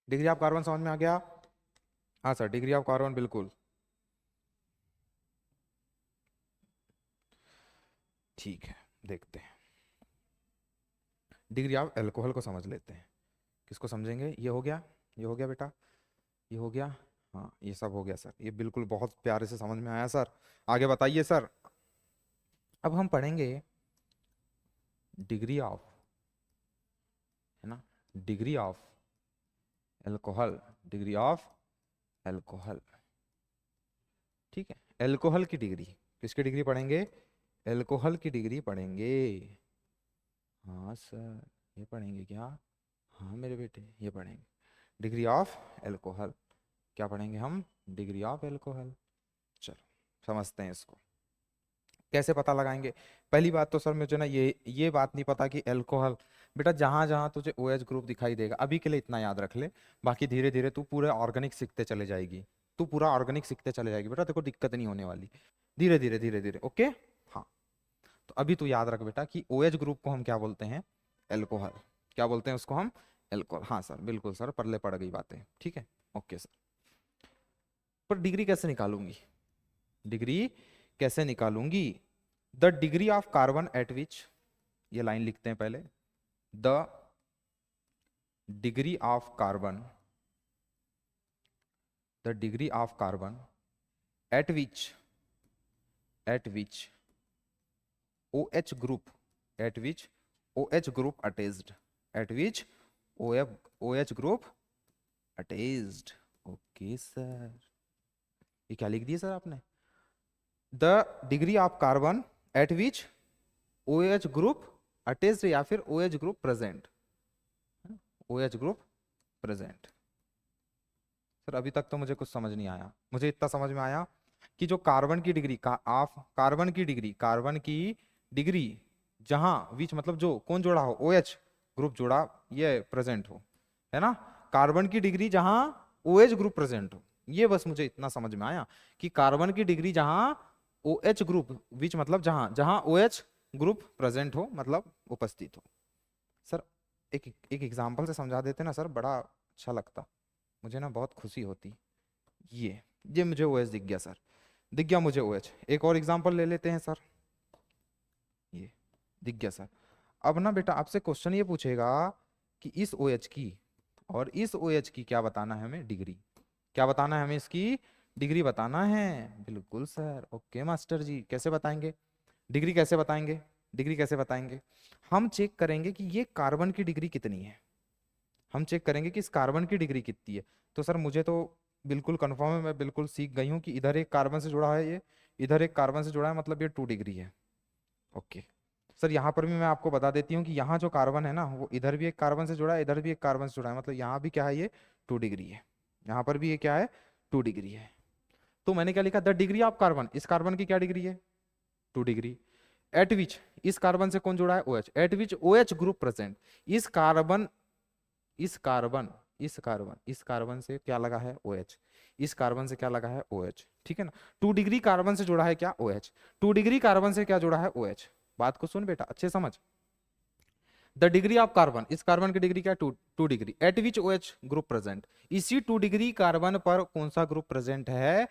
degree of carbon समझ में आ गया? हाँ सर, डिग्री ऑफ कार्बन बिल्कुल ठीक है। देखते हैं, डिग्री ऑफ एल्कोहल को समझ लेते हैं। किसको समझेंगे? ये हो गया, ये हो गया बेटा, ये हो गया, हाँ ये सब हो गया सर, ये बिल्कुल बहुत प्यारे से समझ में आया सर। आगे बताइए सर। अब हम पढ़ेंगे डिग्री ऑफ, है ना, degree of alcohol, degree of alcohol. ठीक है, एल्कोहल की डिग्री, किसकी डिग्री पढ़ेंगे? एल्कोहल की डिग्री पढ़ेंगे। हाँ सर, ये पढ़ेंगे क्या? हाँ मेरे बेटे, ये पढ़ेंगे। Degree of alcohol. क्या पढ़ेंगे हम? Degree of alcohol. चलो समझते हैं इसको कैसे पता लगाएंगे। पहली बात तो सर मुझे ना ये बात नहीं पता कि एल्कोहल, बेटा जहां जहां तुझे OH ग्रुप दिखाई देगा, अभी के लिए इतना याद रख ले, बाकी धीरे धीरे तू पूरे ऑर्गेनिक सीखते चले जाएगी, तू पूरा ऑर्गेनिक सीखते चले जाएगी बेटा, देखो दिक्कत नहीं होने वाली, धीरे धीरे धीरे धीरे। ओके हाँ, तो अभी तू याद रख बेटा कि OH ग्रुप को हम क्या बोलते हैं? एल्कोहल। क्या बोलते हैं उसको हम? एल्कोहल। हाँ सर बिल्कुल सर, परले पड़ गई बातें, ठीक है ओके सर। पर डिग्री कैसे निकालूंगी? डिग्री कैसे निकालूंगी? The degree of carbon at which, ये लाइन लिखते हैं पहले, the degree of carbon, the degree of carbon at which OH group, at which OH group attached, at which OH group attached। Okay sir, ये क्या लिख दिया sir आपने? The degree of carbon at which OH group attached या फिर OH group present, OH group present. Sir अभी तक तो मुझे कुछ समझ नहीं आया, मुझे इतना समझ में आया कि जो कार्बन की डिग्री कार्बन की डिग्री जहां विच मतलब जो कौन जोड़ा हो, OH ग्रुप जोड़ा ये प्रेजेंट हो, है ना, कार्बन की डिग्री जहां OH ग्रुप प्रेजेंट हो, ये बस मुझे इतना समझ में आया कि कार्बन की डिग्री जहां OH ग्रुप विच मतलब जहां जहां OH ग्रुप प्रेजेंट हो, मतलब उपस्थित हो। सर एक एग्जांपल से समझा देते ना सर, बड़ा अच्छा लगता मुझे ना, बहुत खुशी होती। ये मुझे OH दिख गया सर, दिख गया मुझे OH। एक और एग्जांपल ले लेते हैं सर, ये दिख गया सर। अब ना बेटा आपसे क्वेश्चन ये पूछेगा कि इस OH की और इस OH की क्या बताना है हमें? डिग्री। क्या बताना है हमें? इसकी डिग्री बताना है। बिल्कुल सर, ओके मास्टर जी। कैसे बताएंगे डिग्री? कैसे बताएंगे डिग्री? कैसे बताएंगे? हम चेक करेंगे कि ये कार्बन की डिग्री कितनी है, हम चेक करेंगे कि इस कार्बन की डिग्री कितनी है। तो सर मुझे तो बिल्कुल कंफर्म है, मैं बिल्कुल सीख गई हूँ कि इधर एक कार्बन से जुड़ा है, ये इधर एक कार्बन से जुड़ा है, मतलब ये 2 डिग्री है। ओके सर, यहाँ पर भी मैं आपको बता देती हूँ कि यहाँ जो कार्बन है ना, वो इधर भी एक कार्बन से जुड़ा है, इधर भी एक कार्बन से जुड़ा है, मतलब यहाँ भी क्या है, ये 2 डिग्री है, यहाँ पर भी ये क्या है, 2 डिग्री है। तो मैंने क्या लिखा? द डिग्री ऑफ कार्बन, इस कार्बन की क्या डिग्री है? 2 डिग्री। एट विच, इस कार्बन से कौन जुड़ा है? OH। Eight which OH group present, इस कार्बन इस कार्बन से क्या लगा है? OH। इस कार्बन से क्या लगा है? OH। ठीक है ना, 2 डिग्री कार्बन से जुड़ा है क्या? OH। 2 डिग्री कार्बन से क्या जुड़ा है? OH। बात को सुन बेटा, अच्छे समझ। द डिग्री ऑफ कार्बन, इस कार्बन की डिग्री क्या? 2 degree. Eight which OH group present, इसी 2 डिग्री कार्बन पर कौन सा ग्रुप प्रेजेंट है?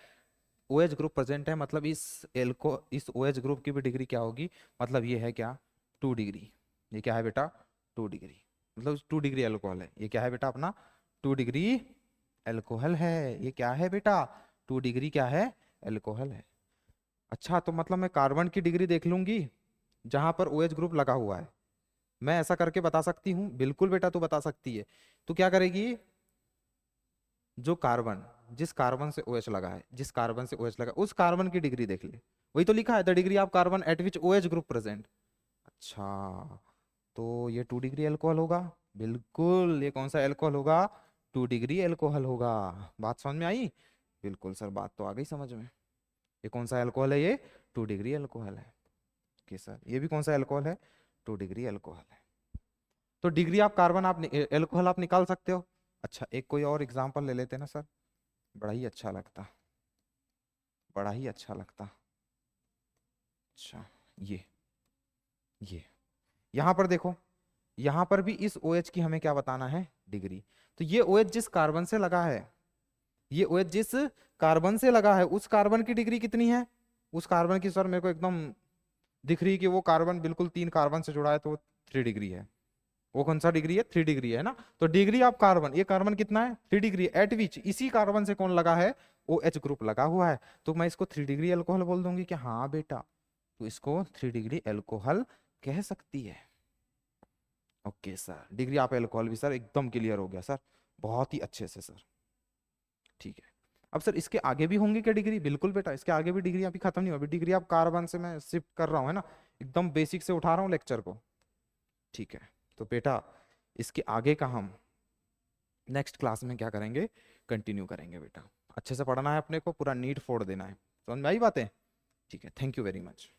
OH ग्रुप प्रेजेंट है, मतलब इस OH ग्रुप की भी डिग्री क्या होगी? मतलब ये है क्या? 2 डिग्री। ये क्या है बेटा? 2 डिग्री, मतलब 2 डिग्री अल्कोहल है। ये क्या है बेटा अपना? 2 डिग्री अल्कोहल है। ये क्या है बेटा? 2 डिग्री क्या है? अल्कोहल है। अच्छा, तो मतलब मैं कार्बन की डिग्री देख लूंगी जहां पर OH ग्रुप लगा हुआ है, मैं ऐसा करके बता सकती हूँ? बिल्कुल बेटा तू बता सकती है। तो क्या करेगी? जो कार्बन, जिस कार्बन से OH लगा है, जिस कार्बन से OH लगा है, उस कार्बन की डिग्री देख ले। वही तो लिखा है, the degree of carbon at which OH group present. अच्छा, तो ये 2 डिग्री अल्कोहल होगा। बिल्कुल, ये कौन सा अल्कोहल होगा? 2 डिग्री अल्कोहल होगा। बात समझ में आई? बिल्कुल सर, बात तो आ गई समझ में। ये कौन सा अल्कोहल है? ये 2 डिग्री अल्कोहल है। ओके सर, ये भी कौन सा अल्कोहल है? 2 डिग्री अल्कोहल है। तो डिग्री ऑफ कार्बन आप अल्कोहल आप निकाल सकते हो। अच्छा, एक कोई और एग्जांपल ले लेते ना सर, बड़ा ही अच्छा लगता, बड़ा ही अच्छा लगता। अच्छा, ये यहाँ पर देखो, यहाँ पर भी इस OH की हमें क्या बताना है? डिग्री। तो ये OH जिस कार्बन से लगा है, ये OH जिस कार्बन से लगा है, उस कार्बन की डिग्री कितनी है? उस कार्बन की सर मेरे को एकदम दिख रही है कि वो कार्बन बिल्कुल 3 कार्बन से जुड़ा है, तो 3 डिग्री है। वो कौन सा डिग्री है? 3 डिग्री है ना। तो डिग्री ऑफ कार्बन, ये कार्बन कितना है? 3 डिग्री। एट विच, इसी कार्बन से कौन लगा है? OH ग्रुप लगा हुआ है। तो मैं इसको 3 डिग्री अल्कोहल बोल दूंगी कि हाँ बेटा, तो इसको 3 डिग्री अल्कोहल कह सकती है। Okay sir, degree of alcohol भी सर एकदम क्लियर हो गया सर, बहुत ही अच्छे से सर। ठीक है, अब सर इसके आगे भी होंगे क्या डिग्री? बिल्कुल बेटा, इसके आगे भी डिग्री अभी खत्म नहीं हुआ, अभी डिग्री ऑफ कार्बन से मैं शिफ्ट कर रहा हूँ, है ना, एकदम बेसिक से उठा रहा हूँ लेक्चर को। ठीक है, तो बेटा इसके आगे का हम नेक्स्ट क्लास में क्या करेंगे, कंटिन्यू करेंगे बेटा। अच्छे से पढ़ना है अपने को, पूरा नीट फोड़ देना है। समझ में आई बातें? ठीक है, थैंक यू वेरी मच।